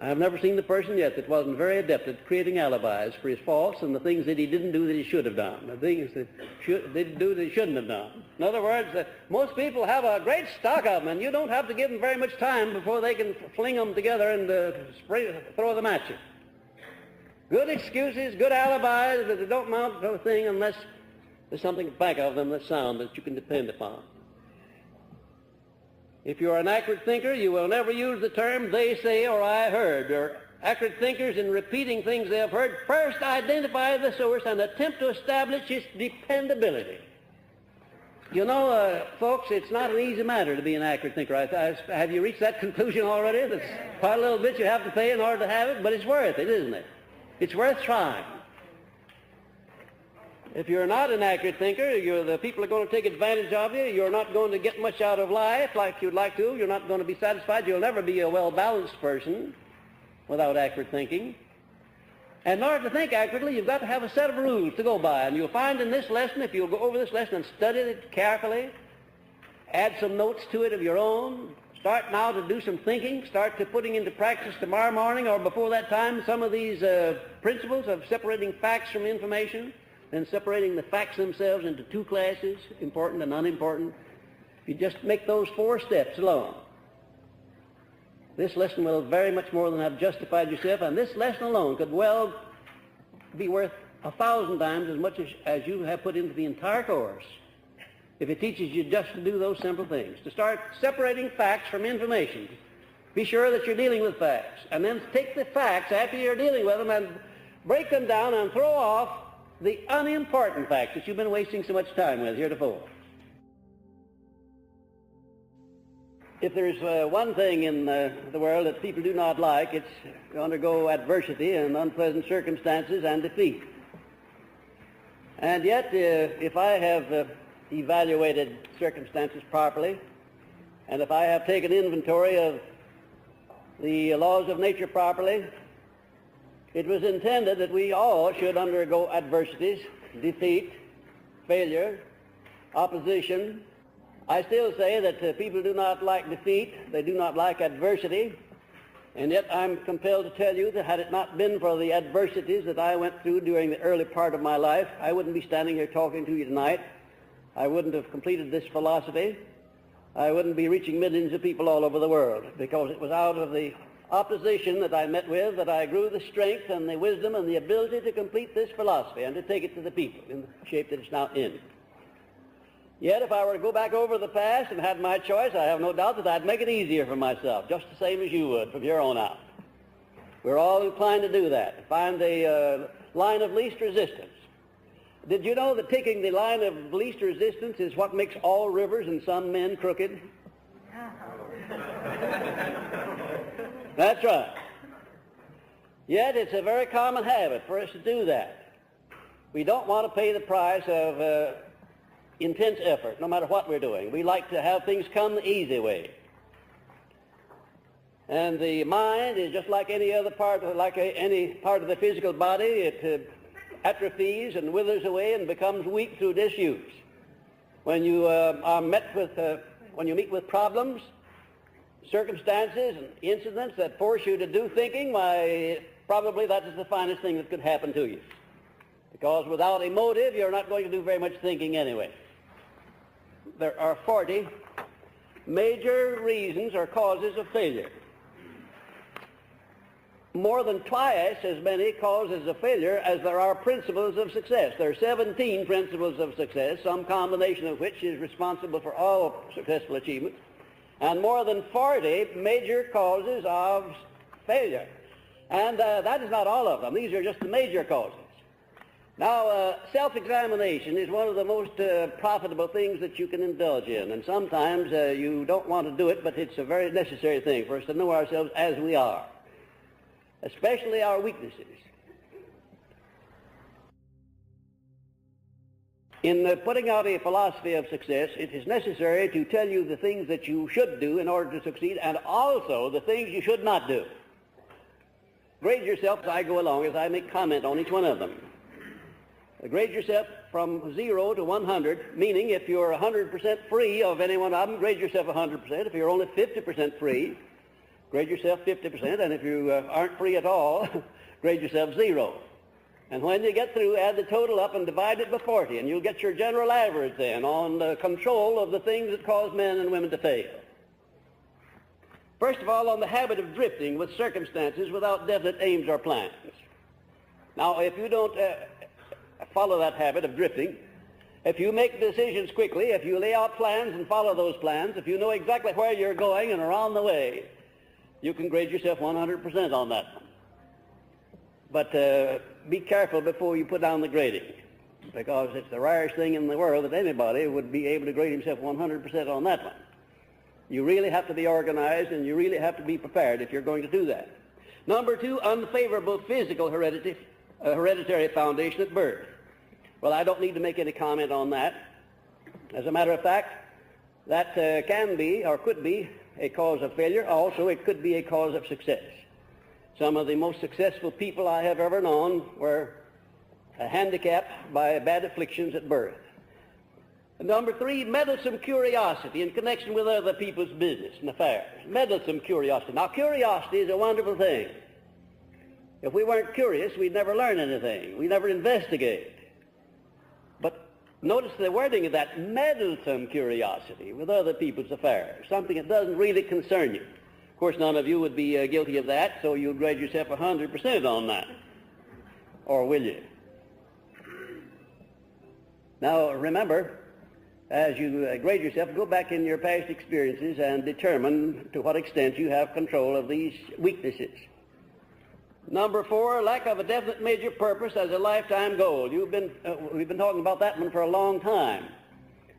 S1: I have never seen the person yet that wasn't very adept at creating alibis for his faults and the things that he didn't do that he should have done, the things that didn't do that he shouldn't have done. In other words, most people have a great stock of them, and you don't have to give them very much time before they can fling them together and throw them at you. Good excuses, good alibis, but they don't amount to a thing unless there's something back of them that's sound that you can depend upon. If you're an accurate thinker, you will never use the term "they say" or "I heard." Or accurate thinkers, in repeating things they have heard, first identify the source and attempt to establish its dependability. You know, folks, it's not an easy matter to be an accurate thinker. Have you reached that conclusion already? That's quite a little bit you have to pay in order to have it, but it's worth it, isn't it? It's worth trying. If you're not an accurate thinker, the people are going to take advantage of you. You're not going to get much out of life like you'd like to. You're not going to be satisfied. You'll never be a well-balanced person without accurate thinking. And in order to think accurately, you've got to have a set of rules to go by. And you'll find in this lesson, if you'll go over this lesson and study it carefully, add some notes to it of your own, start now to do some thinking, start to putting into practice tomorrow morning or before that time some of these principles of separating facts from information, and separating the facts themselves into two classes, important and unimportant. If you just make those 4 steps alone, this lesson will very much more than have justified yourself, and this lesson alone could well be worth 1,000 times as much as you have put into the entire course if it teaches you just to do those simple things, to start separating facts from information. Be sure that you're dealing with facts, and then take the facts after you're dealing with them and break them down and throw off the unimportant facts that you've been wasting so much time with heretofore. If there's one thing in the world that people do not like, it's to undergo adversity and unpleasant circumstances and defeat. And yet, if I have evaluated circumstances properly, and if I have taken inventory of the laws of nature properly, it was intended that we all should undergo adversities, defeat, failure, opposition. I still say that people do not like defeat, they do not like adversity, and yet I'm compelled to tell you that had it not been for the adversities that I went through during the early part of my life, I wouldn't be standing here talking to you tonight. I wouldn't have completed this philosophy. I wouldn't be reaching millions of people all over the world, because it was out of the opposition that I met with that I grew the strength and the wisdom and the ability to complete this philosophy and to take it to the people in the shape that it's now in. Yet if I were to go back over the past and had my choice, I have no doubt that I'd make it easier for myself, just the same as you would from here on out. We're all inclined to do that, to find the line of least resistance. Did you know that taking the line of least resistance is what makes all rivers and some men crooked? That's right. Yet it's a very common habit for us to do that. We don't want to pay the price of intense effort, no matter what we're doing. We like to have things come the easy way. And the mind is just like any other part, any part of the physical body. It atrophies and withers away and becomes weak through disuse. When you when you meet with problems, circumstances and incidents that force you to do thinking, why, probably that is the finest thing that could happen to you. Because without a motive, you're not going to do very much thinking anyway. There are 40 major reasons or causes of failure. More than twice as many causes of failure as there are principles of success. There are 17 principles of success, some combination of which is responsible for all successful achievement, and more than 40 major causes of failure. And that is not all of them. These are just the major causes. Now, self-examination is one of the most profitable things that you can indulge in, and sometimes you don't want to do it, but it's a very necessary thing for us to know ourselves as we are, especially our weaknesses. In putting out a philosophy of success, it is necessary to tell you the things that you should do in order to succeed, and also the things you should not do. Grade yourself as I go along, as I make comment on each one of them. Grade yourself from 0 to 100, meaning if you're 100% free of any one of them, grade yourself 100%. If you're only 50% free, grade yourself 50%. And if you aren't free at all, grade yourself 0. And when you get through, add the total up and divide it by 40, and you'll get your general average then on the control of the things that cause men and women to fail. First of all, on the habit of drifting with circumstances without definite aims or plans. Now, if you don't follow that habit of drifting, if you make decisions quickly, if you lay out plans and follow those plans, if you know exactly where you're going and are on the way, you can grade yourself 100% on that one. But be careful before you put down the grading, because it's the rarest thing in the world that anybody would be able to grade himself 100% on that one. You really have to be organized, and you really have to be prepared if you're going to do that. Number 2, unfavorable physical hereditary foundation at birth. Well, I don't need to make any comment on that. As a matter of fact, that can be or could be a cause of failure. Also, it could be a cause of success. Some of the most successful people I have ever known were handicapped by bad afflictions at birth. Number 3, meddlesome curiosity in connection with other people's business and affairs. Meddlesome curiosity. Now, curiosity is a wonderful thing. If we weren't curious, we'd never learn anything. We'd never investigate. But notice the wording of that, meddlesome curiosity with other people's affairs, something that doesn't really concern you. Of course, none of you would be guilty of that, so you'll grade yourself 100% on that. Or will you? Now, remember, as you grade yourself, go back in your past experiences and determine to what extent you have control of these weaknesses. Number 4, lack of a definite major purpose as a lifetime goal. We've been talking about that one for a long time,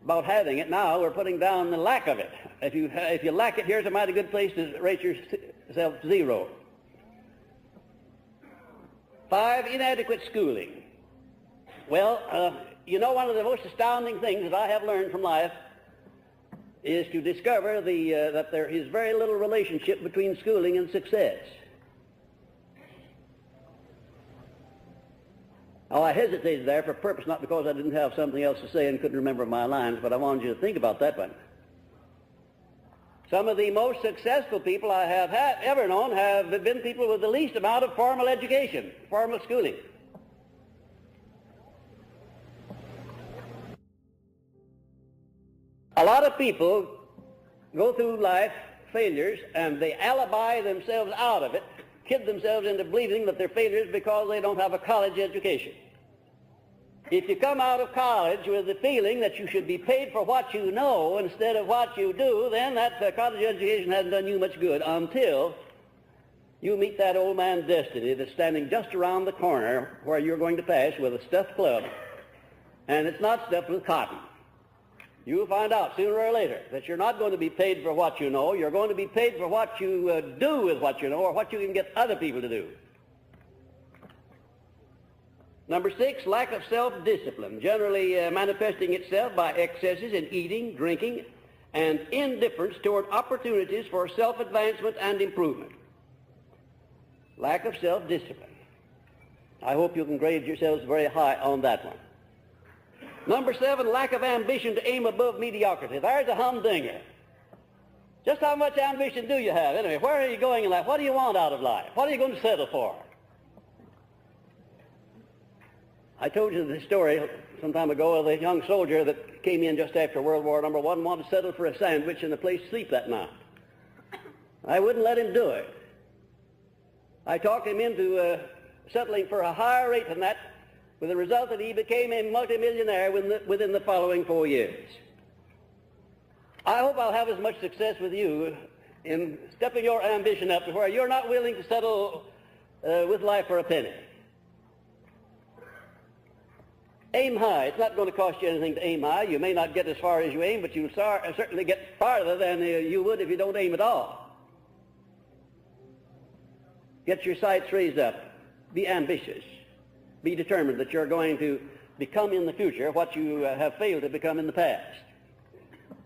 S1: about having it. Now we're putting down the lack of it. If you lack it, here's a mighty good place to rate yourself 0. 5, inadequate schooling. Well, you know, one of the most astounding things that I have learned from life is to discover that there is very little relationship between schooling and success. Oh, I hesitated there for a purpose, not because I didn't have something else to say and couldn't remember my lines, but I wanted you to think about that one. Some of the most successful people I have ever known have been people with the least amount of formal education, formal schooling. A lot of people go through life failures and they alibi themselves out of it, kid themselves into believing that they're failures because they don't have a college education. If you come out of college with the feeling that you should be paid for what you know instead of what you do, then that college education hasn't done you much good until you meet that old man Destiny that's standing just around the corner where you're going to pass with a stuffed club, and it's not stuffed with cotton. You'll find out sooner or later that you're not going to be paid for what you know. You're going to be paid for what you do with what you know, or what you can get other people to do. Number 6, lack of self-discipline, generally manifesting itself by excesses in eating, drinking, and indifference toward opportunities for self-advancement and improvement. Lack of self-discipline. I hope you can grade yourselves very high on that one. Number 7, lack of ambition to aim above mediocrity. There's a humdinger. Just how much ambition do you have? Anyway, where are you going in life? What do you want out of life? What are you going to settle for? I told you the story some time ago of the young soldier that came in just after World War I and wanted to settle for a sandwich and a place to sleep that night. I wouldn't let him do it. I talked him into settling for a higher rate than that, with the result that he became a multimillionaire within the following 4 years. I hope I'll have as much success with you in stepping your ambition up to where you're not willing to settle with life for a penny. Aim high. It's not going to cost you anything to aim high. You may not get as far as you aim, but you'll certainly get farther than you would if you don't aim at all. Get your sights raised up. Be ambitious. Be determined that you're going to become in the future what you have failed to become in the past.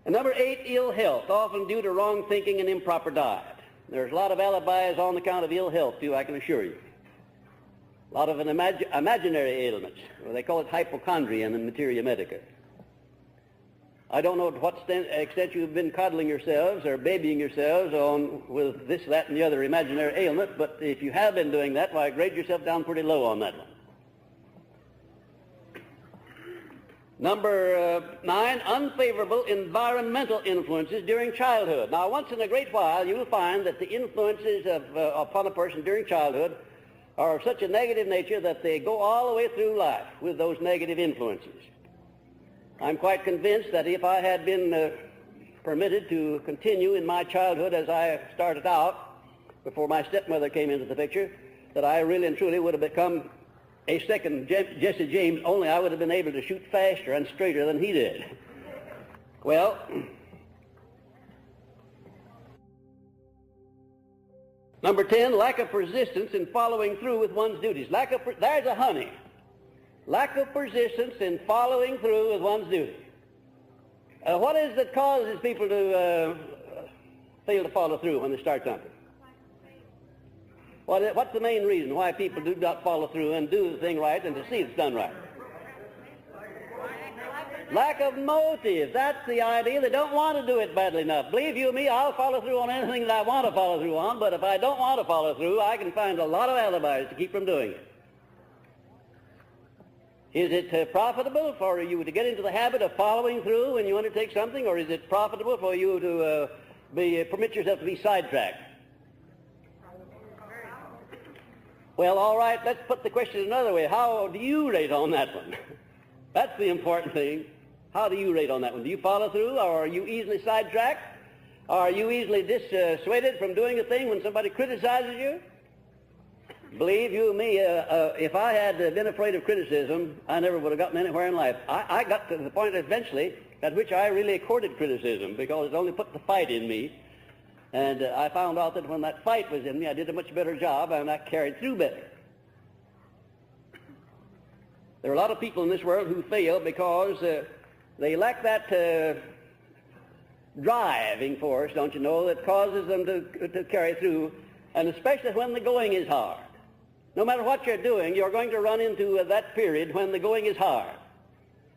S1: And number 8, ill health, often due to wrong thinking and improper diet. There's a lot of alibis on account of ill health, too, I can assure you. A lot of imaginary ailments. Well, they call it hypochondria in materia medica. I don't know to what extent you've been coddling yourselves or babying yourselves on with this, that, and the other imaginary ailment, but if you have been doing that, why, grade yourself down pretty low on that one. Number 9, unfavorable environmental influences during childhood. Now, once in a great while, you will find that the influences upon a person during childhood are of such a negative nature that they go all the way through life with those negative influences. I'm quite convinced that if I had been permitted to continue in my childhood as I started out, before my stepmother came into the picture, that I really and truly would have become a second Jesse James, only I would have been able to shoot faster and straighter than he did. Well, number 10, lack of persistence in following through with one's duties. There's a honey. Lack of persistence in following through with one's duty. What is it that causes people to fail to follow through when they start something? What's the main reason why people do not follow through and do the thing right and to see it's done right? Lack of motive. That's the idea. They don't want to do it badly enough. Believe you me, I'll follow through on anything that I want to follow through on, but if I don't want to follow through, I can find a lot of alibis to keep from doing it. Is it profitable for you to get into the habit of following through when you undertake something, or is it profitable for you to permit yourself to be sidetracked? Well, all right, let's put the question another way. How do you rate on that one? That's the important thing. How do you rate on that one? Do you follow through, or are you easily sidetracked? Are you easily dissuaded from doing a thing when somebody criticizes you? Believe you me, if I had been afraid of criticism, I never would have gotten anywhere in life. I got to the point eventually at which I really courted criticism because it only put the fight in me. And I found out that when that fight was in me, I did a much better job and I carried through better. There are a lot of people in this world who fail because they lack that driving force, don't you know, that causes them to carry through, and especially when the going is hard. No matter what you're doing, you're going to run into that period when the going is hard.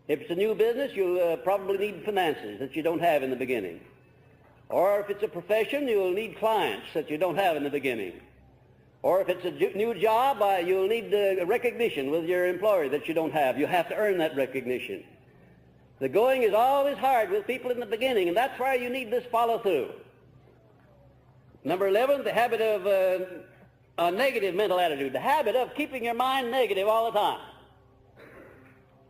S1: If it's a new business, you'll probably need finances that you don't have in the beginning. Or if it's a profession, you'll need clients that you don't have in the beginning. Or if it's a new job, you'll need recognition with your employer that you don't have. You have to earn that recognition. The going is always hard with people in the beginning, and that's why you need this follow-through. Number 11, the habit of a negative mental attitude, the habit of keeping your mind negative all the time.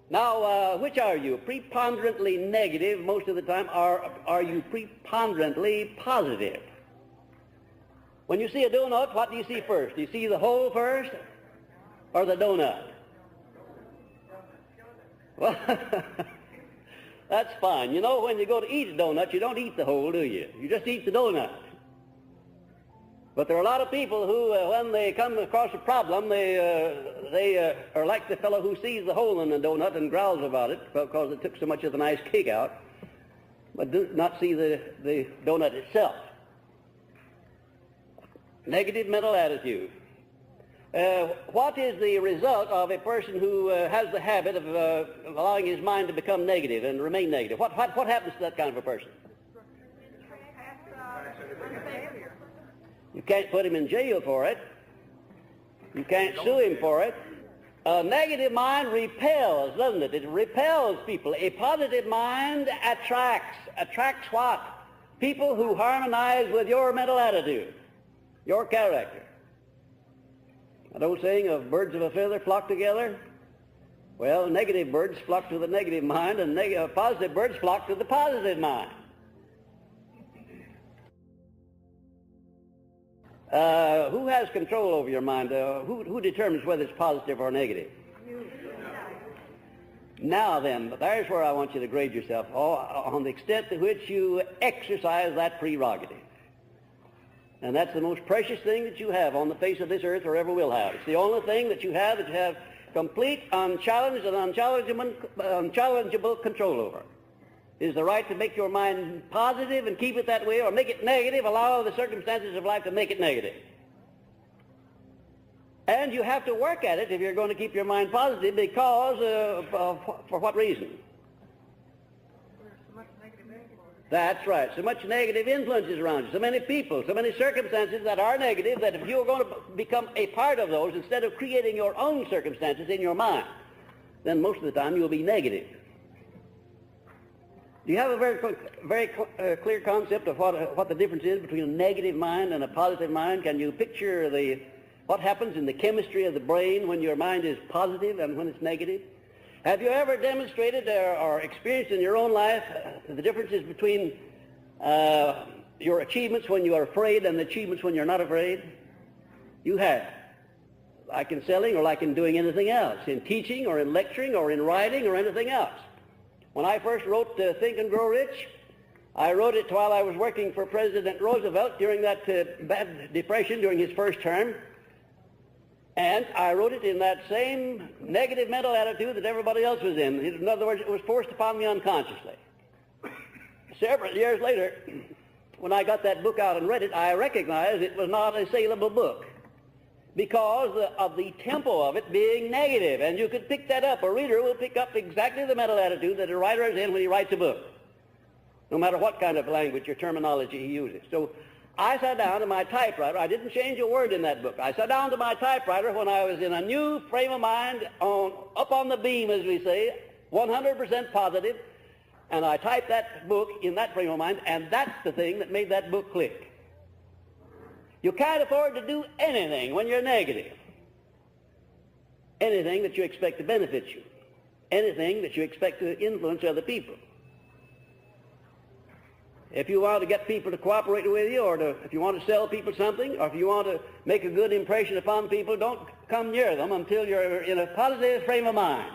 S1: Now, which are you? Preponderantly negative most of the time, or are you preponderantly positive? When you see a donut, what do you see first? Do you see the hole first or the donut? Well, that's fine. You know, when you go to eat a donut, you don't eat the hole, do you? You just eat the donut. But there are a lot of people who, when they come across a problem, they are like the fellow who sees the hole in the donut and growls about it because it took so much of the nice cake out, but do not see the donut itself. Negative mental attitude. What is the result of a person who has the habit of allowing his mind to become negative and remain negative? What happens to that kind of a person? You can't put him in jail for it. You can't sue him for it. A negative mind repels, doesn't it? It repels people. A positive mind attracts. Attracts what? People who harmonize with your mental attitude, your character. That old saying of birds of a feather flock together? Well, negative birds flock to the negative mind, and positive birds flock to the positive mind. Who has control over your mind? Who determines whether it's positive or negative? Now then, there's where I want you to grade yourself, on the extent to which you exercise that prerogative. And that's the most precious thing that you have on the face of this earth or ever will have. It's the only thing that you have complete, unchallenged, and unchallengeable control over. It is the right to make your mind positive and keep it that way, or make it negative, allow the circumstances of life to make it negative. And you have to work at it if you're going to keep your mind positive, because for what reason? That's right. So much negative influences around you. So many people, so many circumstances that are negative, that if you're going to become a part of those, instead of creating your own circumstances in your mind, then most of the time you'll be negative. Do you have a very clear concept of what the difference is between a negative mind and a positive mind? Can you picture what happens in the chemistry of the brain when your mind is positive and when it's negative? Have you ever demonstrated or experienced in your own life the differences between your achievements when you are afraid and the achievements when you're not afraid? You have. Like in selling or like in doing anything else, in teaching or in lecturing or in writing or anything else. When I first wrote Think and Grow Rich, I wrote it while I was working for President Roosevelt during that bad depression during his first term. And I wrote it in that same negative mental attitude that everybody else was in. In other words, it was forced upon me unconsciously. Several years later, when I got that book out and read it, I recognized it was not a saleable book because of the tempo of it being negative. And you could pick that up. A reader will pick up exactly the mental attitude that a writer is in when he writes a book, no matter what kind of language or terminology he uses. So I sat down to my typewriter. I didn't change a word in that book. I sat down to my typewriter when I was in a new frame of mind, up on the beam, as we say, 100% positive, and I typed that book in that frame of mind, and that's the thing that made that book click. You can't afford to do anything when you're negative. Anything that you expect to benefit you. Anything that you expect to influence other people. If you want to get people to cooperate with you, or if you want to sell people something, or if you want to make a good impression upon people, don't come near them until you're in a positive frame of mind.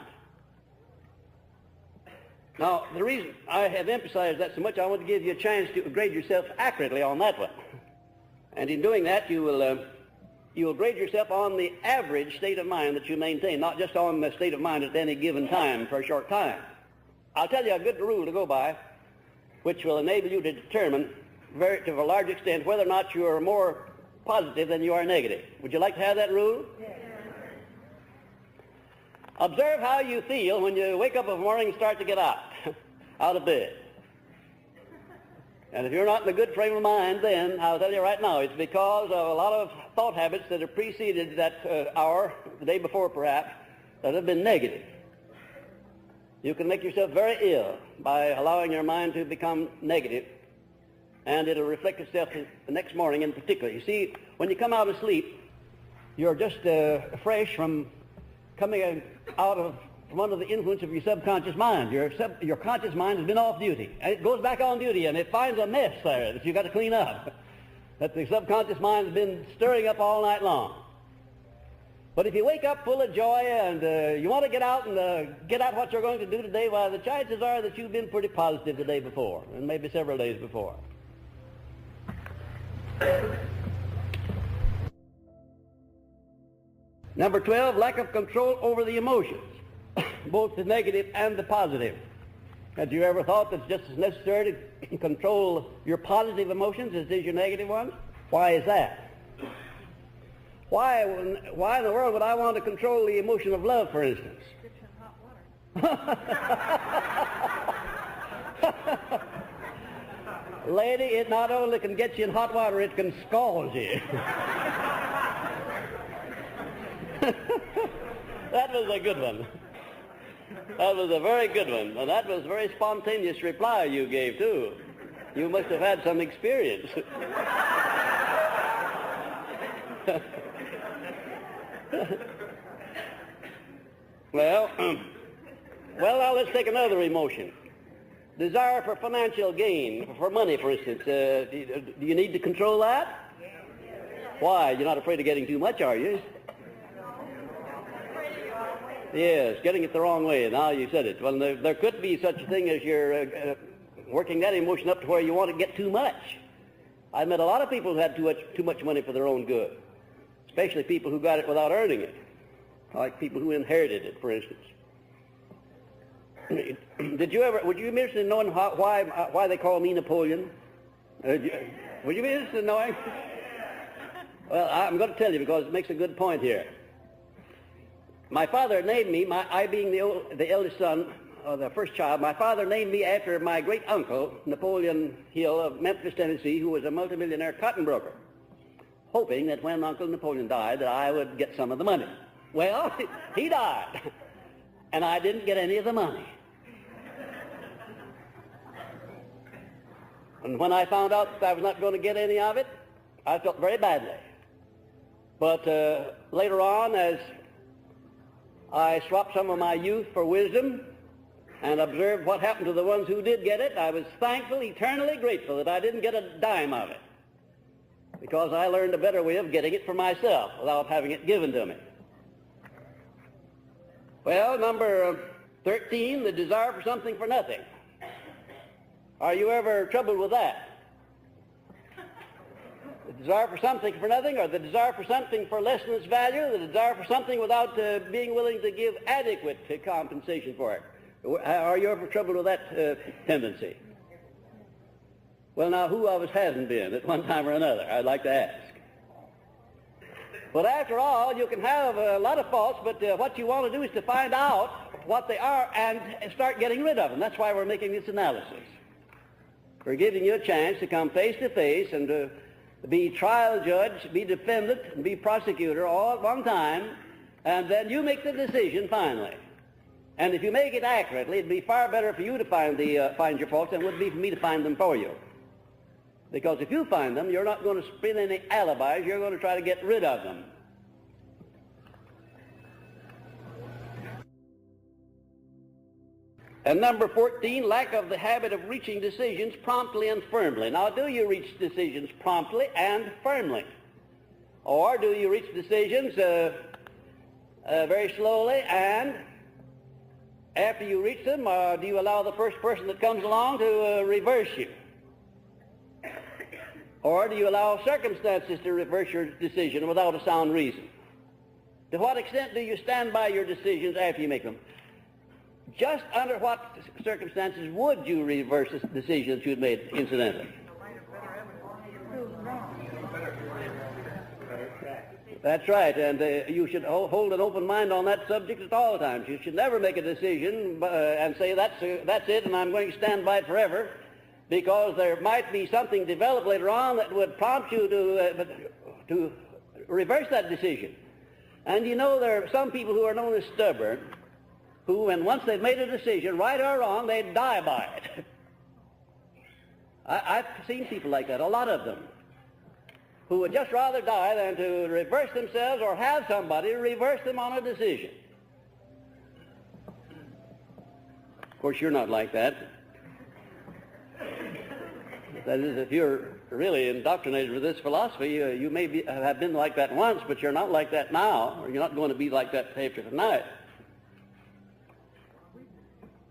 S1: Now, the reason I have emphasized that so much, I want to give you a chance to grade yourself accurately on that one. And in doing that, you will grade yourself on the average state of mind that you maintain, not just on the state of mind at any given time for a short time. I'll tell you a good rule to go by, which will enable you to determine to a large extent whether or not you are more positive than you are negative. Would you like to have that rule? Yes. Observe how you feel when you wake up in the morning and start to get out of bed. And if you're not in a good frame of mind, then I'll tell you right now, it's because of a lot of thought habits that have preceded that hour, the day before perhaps, that have been negative. You can make yourself very ill by allowing your mind to become negative, and it'll reflect itself the next morning in particular. You see, when you come out of sleep, you're just fresh from coming out from under the influence of your subconscious mind. Your conscious mind has been off duty, and it goes back on duty, and it finds a mess there that you've got to clean up, that the subconscious mind has been stirring up all night long. But if you wake up full of joy and you want to get out and get out what you're going to do today, well, the chances are that you've been pretty positive the day before, and maybe several days before. Number 12, lack of control over the emotions, both the negative and the positive. Had you ever thought that it's just as necessary to control your positive emotions as it is your negative ones? Why is that? Why in the world would I want to control the emotion of love, for instance?
S3: Get you in hot water.
S1: Lady, it not only can get you in hot water, it can scald you. That was a good one. That was a very good one. And that was a very spontaneous reply you gave, too. You must have had some experience. Well, now let's take another emotion. Desire for financial gain, for money, for instance. Do you need to control that? Why? You're not afraid of getting too much, are you? Yes, getting it the wrong way. Now you said it. Well, there could be such a thing as you're working that emotion up to where you want to get too much. I've met a lot of people who had too much money for their own good, especially people who got it without earning it. like people who inherited it, for instance. Would you be interested in knowing why they call me Napoleon? Would you be interested in knowing? Well, I'm going to tell you because it makes a good point here. My father named me, I being the eldest son, the first child, my father named me after my great uncle, Napoleon Hill of Memphis, Tennessee, who was a multimillionaire cotton broker, hoping that when Uncle Napoleon died that I would get some of the money. Well, he died, and I didn't get any of the money. And when I found out that I was not going to get any of it, I felt very badly. But later on, as I swapped some of my youth for wisdom and observed what happened to the ones who did get it, I was thankful, eternally grateful that I didn't get a dime of it, because I learned a better way of getting it for myself without having it given to me. Well, number 13, the desire for something for nothing. Are you ever troubled with that? The desire for something for nothing, or the desire for something for less than its value, the desire for something without being willing to give adequate compensation for it. Are you ever troubled with that tendency? Well, now, who of us hasn't been at one time or another, I'd like to ask. But after all, you can have a lot of faults, but what you want to do is to find out what they are and start getting rid of them. That's why we're making this analysis. We're giving you a chance to come face to face and to be trial judge, be defendant, and be prosecutor all at one time, and then you make the decision finally. And if you make it accurately, it'd be far better for you to find your faults than it would be for me to find them for you. Because if you find them, you're not going to spin any alibis, you're going to try to get rid of them. And number 14, lack of the habit of reaching decisions promptly and firmly. Now, do you reach decisions promptly and firmly? Or do you reach decisions very slowly, and after you reach them, do you allow the first person that comes along to reverse you? Or do you allow circumstances to reverse your decision without a sound reason? To what extent do you stand by your decisions after you make them? Just under what circumstances would you reverse the decision that you'd made incidentally? That's right, and you should hold an open mind on that subject at all times. You should never make a decision and say, that's it, and I'm going to stand by it forever, because there might be something developed later on that would prompt you to reverse that decision. And you know, there are some people who are known as stubborn, who, and once they've made a decision, right or wrong, they die by it. I've seen people like that, a lot of them, who would just rather die than to reverse themselves or have somebody reverse them on a decision. Of course, you're not like that. That is, if you're really indoctrinated with this philosophy, you may have been like that once, but you're not like that now, or you're not going to be like that after tonight.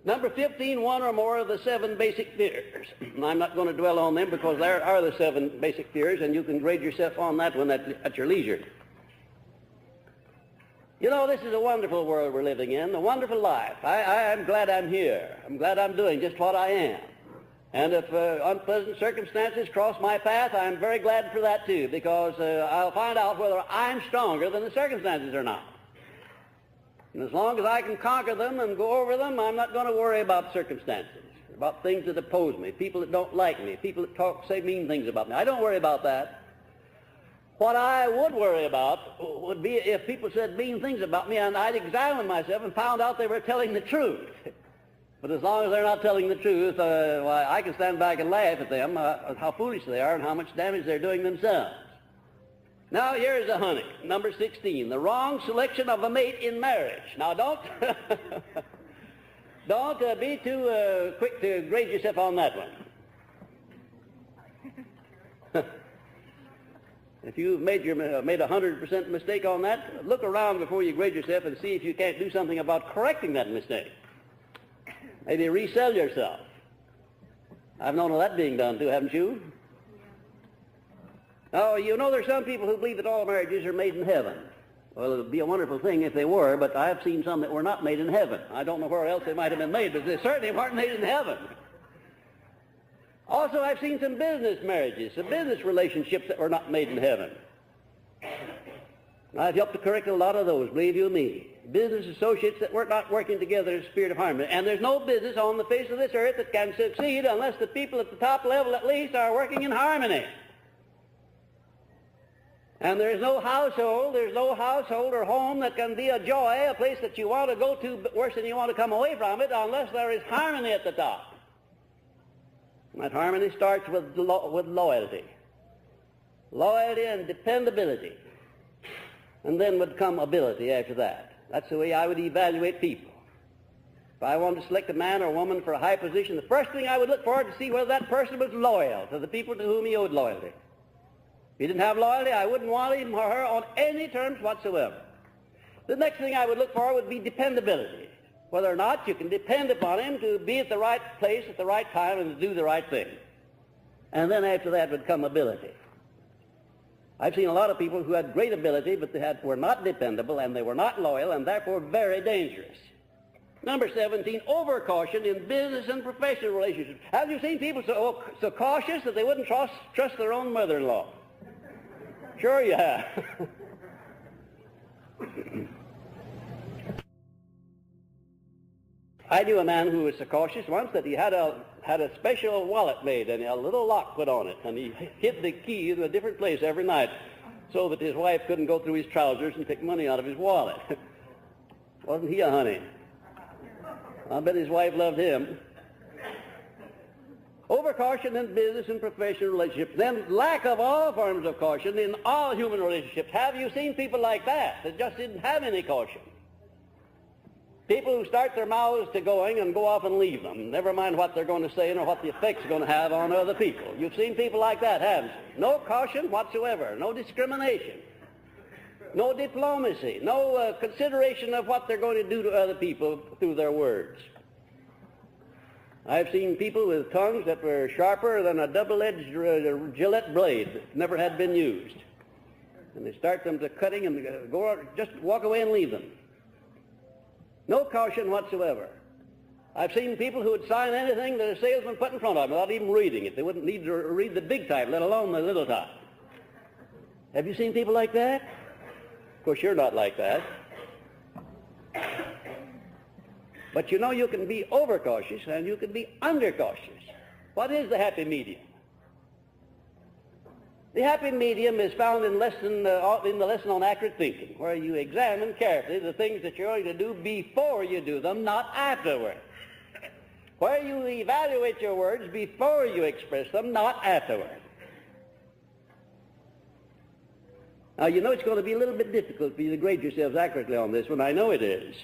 S1: Number 15, one or more of the 7 basic fears. And I'm not going to dwell on them because there are the 7 basic fears, and you can grade yourself on that one at your leisure. You know, this is a wonderful world we're living in, a wonderful life. I'm glad I'm here. I'm glad I'm doing just what I am. And if unpleasant circumstances cross my path, I'm very glad for that too, because I'll find out whether I'm stronger than the circumstances or not. And as long as I can conquer them and go over them, I'm not going to worry about circumstances, about things that oppose me, people that don't like me, people that say mean things about me. I don't worry about that. What I would worry about would be if people said mean things about me and I'd examine myself and found out they were telling the truth. But as long as they're not telling the truth, why, I can stand back and laugh at them, how foolish they are and how much damage they're doing themselves. Now, here's a honey, number 16, the wrong selection of a mate in marriage. Now, don't be too quick to grade yourself on that one. If you've made a 100% mistake on that, look around before you grade yourself and see if you can't do something about correcting that mistake. Maybe resell yourself. I've known of that being done too, haven't you? Now, you know there's some people who believe that all marriages are made in heaven. Well, it would be a wonderful thing if they were, but I've seen some that were not made in heaven. I don't know where else they might have been made, but they certainly weren't made in heaven. Also, I've seen some business marriages, some business relationships that were not made in heaven. I've helped to correct a lot of those, believe you me. Business associates that were not working together in a spirit of harmony. And there's no business on the face of this earth that can succeed unless the people at the top level at least are working in harmony. And there's no household or home that can be a joy, a place that you want to go to but worse than you want to come away from it, unless there is harmony at the top. And that harmony starts with loyalty. Loyalty and dependability. And then would come ability after that. That's the way I would evaluate people. If I wanted to select a man or a woman for a high position, the first thing I would look for is to see whether that person was loyal to the people to whom he owed loyalty. If he didn't have loyalty, I wouldn't want him or her on any terms whatsoever. The next thing I would look for would be dependability. Whether or not you can depend upon him to be at the right place at the right time and to do the right thing. And then after that would come ability. I've seen a lot of people who had great ability, but they were not dependable, and they were not loyal, and therefore very dangerous. Number 17, overcaution in business and professional relationships. Have you seen people so cautious that they wouldn't trust their own mother-in-law? Sure you have. I knew a man who was so cautious once that he had a special wallet made and a little lock put on it, and he hid the key in a different place every night so that his wife couldn't go through his trousers and take money out of his wallet. Wasn't he a honey? I bet his wife loved him. Overcaution in business and professional relationships. Then lack of all forms of caution in all human relationships. Have you seen people like that just didn't have any caution? People who start their mouths to going and go off and leave them, never mind what they're going to say nor what the effect's going to have on other people. You've seen people like that, haven't you? No caution whatsoever, no discrimination, no diplomacy, no consideration of what they're going to do to other people through their words. I've seen people with tongues that were sharper than a double-edged Gillette blade that never had been used. And they start them to cutting and just walk away and leave them. No caution whatsoever. I've seen people who would sign anything that a salesman put in front of them without even reading it. They wouldn't need to read the big type, let alone the little type. Have you seen people like that? Of course, you're not like that. But you know, you can be overcautious and you can be undercautious. What is the happy medium? The happy medium is found in the lesson on accurate thinking, where you examine carefully the things that you're going to do before you do them, not afterward. Where you evaluate your words before you express them, not afterward. Now, you know it's going to be a little bit difficult for you to grade yourselves accurately on this one. I know it is.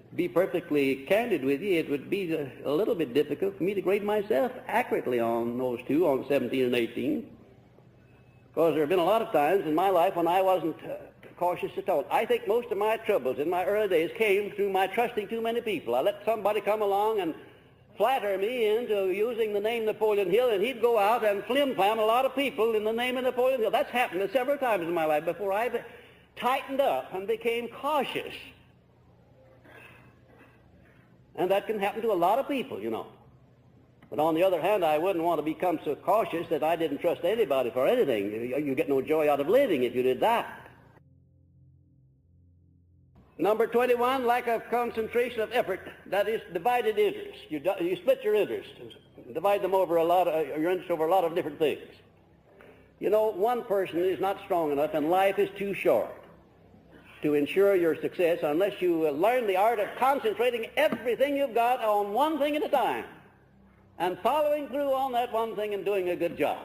S1: To be perfectly candid with you, it would be a little bit difficult for me to grade myself accurately on those two, on 17 and 18, because there have been a lot of times in my life when I wasn't cautious at all. I think most of my troubles in my early days came through my trusting too many people. I let somebody come along and flatter me into using the name Napoleon Hill, and he'd go out and flim-flam a lot of people in the name of Napoleon Hill. That's happened several times in my life before I tightened up and became cautious. And that can happen to a lot of people, you know. But on the other hand, I wouldn't want to become so cautious that I didn't trust anybody for anything. You get no joy out of living if you did that. Number 21, lack of concentration of effort. That is divided interest. You split your interest, divide them over your interest over a lot of different things. You know, one person is not strong enough and life is too short to ensure your success unless you learn the art of concentrating everything you've got on one thing at a time and following through on that one thing and doing a good job.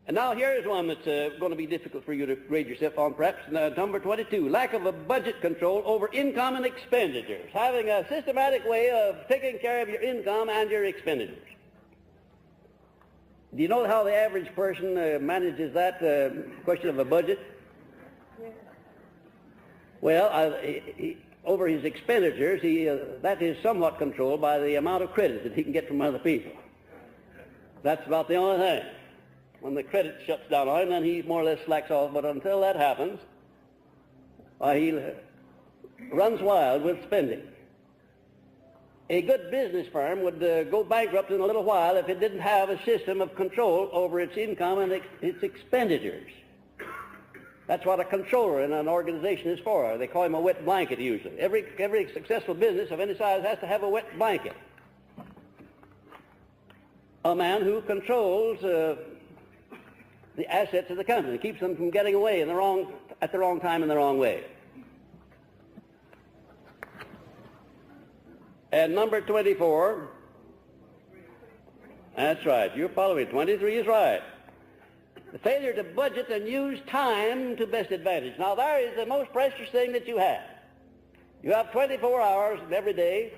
S1: And now here's one that's going to be difficult for you to grade yourself on, perhaps. Number 22, lack of a budget control over income and expenditures. Having a systematic way of taking care of your income and your expenditures. Do you know how the average person manages that question of a budget? Well, over his expenditures, that is somewhat controlled by the amount of credit that he can get from other people. That's about the only thing. when the credit shuts down on him, then he more or less slacks off. But until that happens, he runs wild with spending. A good business firm would go bankrupt in a little while if it didn't have a system of control over its income and its expenditures. That's what a controller in an organization is for. They call him a wet blanket usually. Every successful business of any size has to have a wet blanket. A man who controls the assets of the company, keeps them from getting away at the wrong time in the wrong way. And number 24, that's right, you're following. 23 is right. The failure to budget and use time to best advantage. Now, there is the most precious thing that you have. You have 24 hours every day.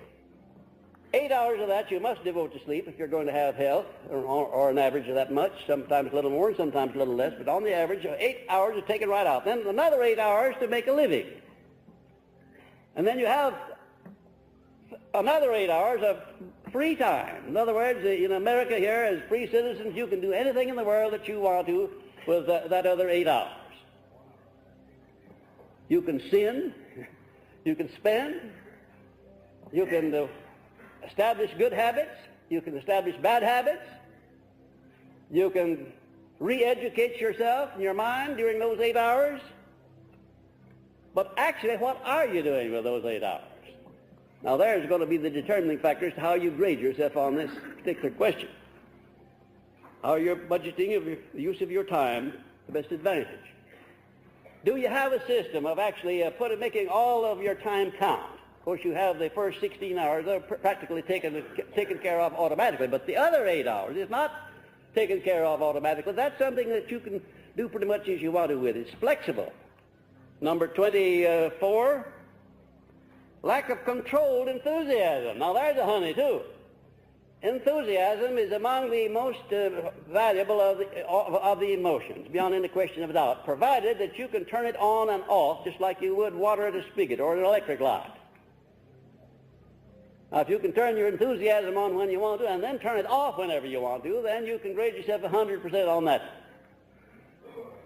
S1: 8 hours of that you must devote to sleep if you're going to have health, or an average of that much, sometimes a little more, sometimes a little less, but on the average, 8 hours are taken right out. Then another 8 hours to make a living. And then you have another 8 hours of free time. In other words, in America here, as free citizens, you can do anything in the world that you want to with that other 8 hours. You can sin, you can spend, you can establish good habits, you can establish bad habits, you can re-educate yourself in your mind during those 8 hours. But actually, what are you doing with those 8 hours? Now, there's going to be the determining factor as to how you grade yourself on this particular question. How you're budgeting of the use of your time to best advantage. Do you have a system of actually making all of your time count? Of course, you have the first 16 hours are practically taken care of automatically, but the other 8 hours is not taken care of automatically. That's something that you can do pretty much as you want to with. It's flexible. Number 24, lack of controlled enthusiasm. Now, there's a honey, too. Enthusiasm is among the most valuable of the emotions, beyond any question of doubt, provided that you can turn it on and off just like you would water at a spigot or an electric light. Now, if you can turn your enthusiasm on when you want to and then turn it off whenever you want to, then you can grade yourself 100% on that.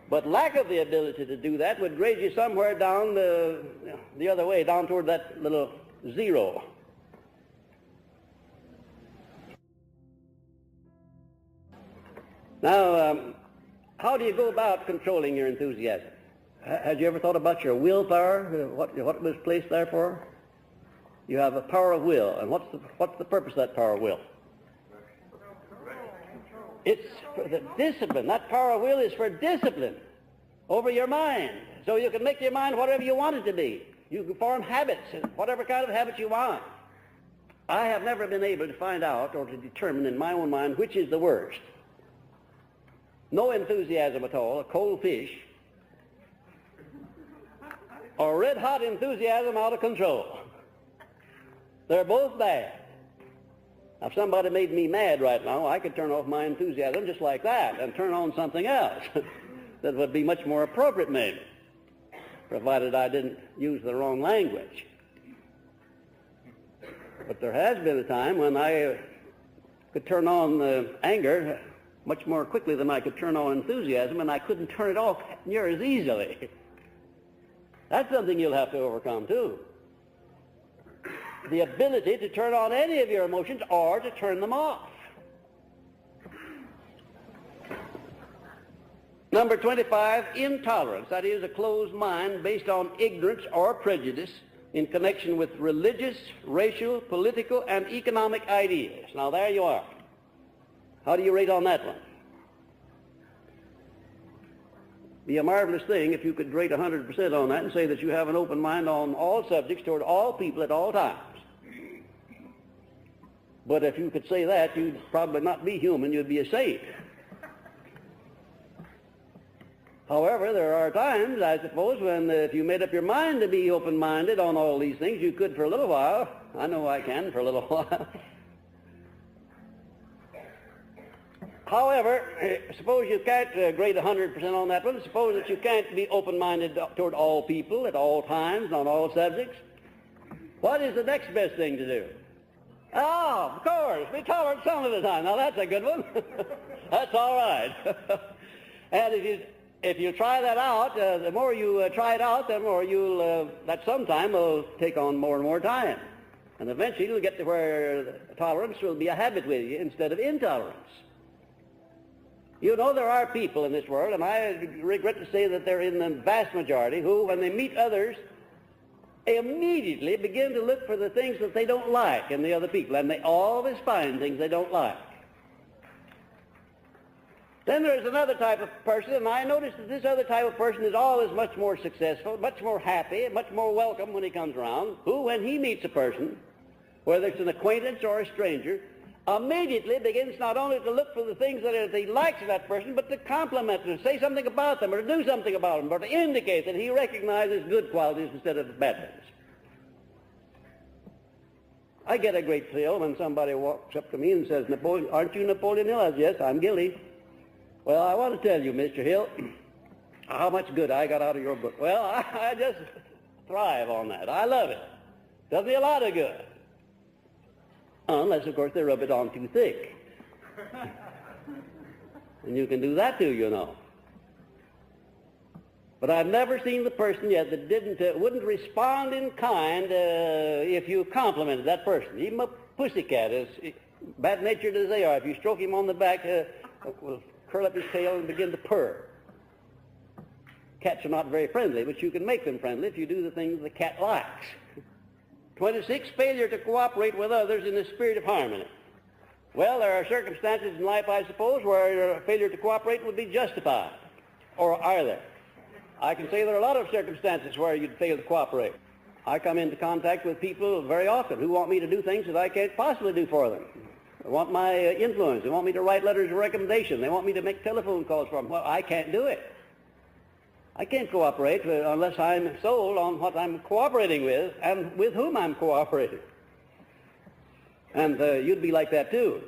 S1: But lack of the ability to do that would grade you somewhere down the other way, down toward that little zero. Now, how do you go about controlling your enthusiasm? Had you ever thought about your willpower, what it was placed there for? You have a power of will, and what's the purpose of that power of will? It's for the discipline. That power of will is for discipline over your mind, so you can make your mind whatever you want it to be. You can form habits, whatever kind of habits you want. I have never been able to find out or to determine in my own mind which is the worst. No enthusiasm at all, a cold fish, or red-hot enthusiasm out of control. They're both bad. Now, if somebody made me mad right now, I could turn off my enthusiasm just like that and turn on something else that would be much more appropriate maybe, provided I didn't use the wrong language. But there has been a time when I could turn on anger much more quickly than I could turn on enthusiasm, and I couldn't turn it off near as easily. That's something you'll have to overcome, too. The ability to turn on any of your emotions or to turn them off. Number 25, intolerance. That is a closed mind based on ignorance or prejudice in connection with religious, racial, political, and economic ideas. Now, there you are. How do you rate on that one? Be a marvelous thing if you could rate 100% on that and say that you have an open mind on all subjects toward all people at all times. But if you could say that, you'd probably not be human, you'd be a saint. However, there are times, I suppose, when if you made up your mind to be open-minded on all these things, you could for a little while. I know I can for a little while. However, suppose you can't grade 100% on that one. Suppose that you can't be open-minded toward all people at all times on all subjects. What is the next best thing to do? Oh, of course, be tolerant some of the time. Now, that's a good one. That's all right. And if you try that out, the more you try it out, the more that sometime will take on more and more time. And eventually you'll get to where tolerance will be a habit with you instead of intolerance. You know, there are people in this world, and I regret to say that they're in the vast majority, who, when they meet others, immediately begin to look for the things that they don't like in the other people, and they always find things they don't like. Then there's another type of person, and I notice that this other type of person is always much more successful, much more happy, much more welcome when he comes around, who, when he meets a person, whether it's an acquaintance or a stranger, immediately begins not only to look for the things that he likes of that person, but to compliment them, say something about them, or to do something about them, or to indicate that he recognizes good qualities instead of bad ones. I get a great thrill when somebody walks up to me and says, "Napoleon, aren't you Napoleon Hill?" I say, "Yes, I'm Gilly." "Well, I want to tell you, Mr. Hill, how much good I got out of your book." Well, I just thrive on that. I love it. Does me a lot of good. Unless, of course, they rub it on too thick. And you can do that too, you know. But I've never seen the person yet that wouldn't respond in kind if you complimented that person. Even a pussycat, as bad-natured as they are, if you stroke him on the back, will curl up his tail and begin to purr. Cats are not very friendly, but you can make them friendly if you do the things the cat likes. 26, failure to cooperate with others in the spirit of harmony. Well, there are circumstances in life, I suppose, where failure to cooperate would be justified. Or are there? I can say there are a lot of circumstances where you'd fail to cooperate. I come into contact with people very often who want me to do things that I can't possibly do for them. They want my influence. They want me to write letters of recommendation. They want me to make telephone calls for them. Well, I can't do it. I can't cooperate unless I'm sold on what I'm cooperating with and with whom I'm cooperating. And you'd be like that too.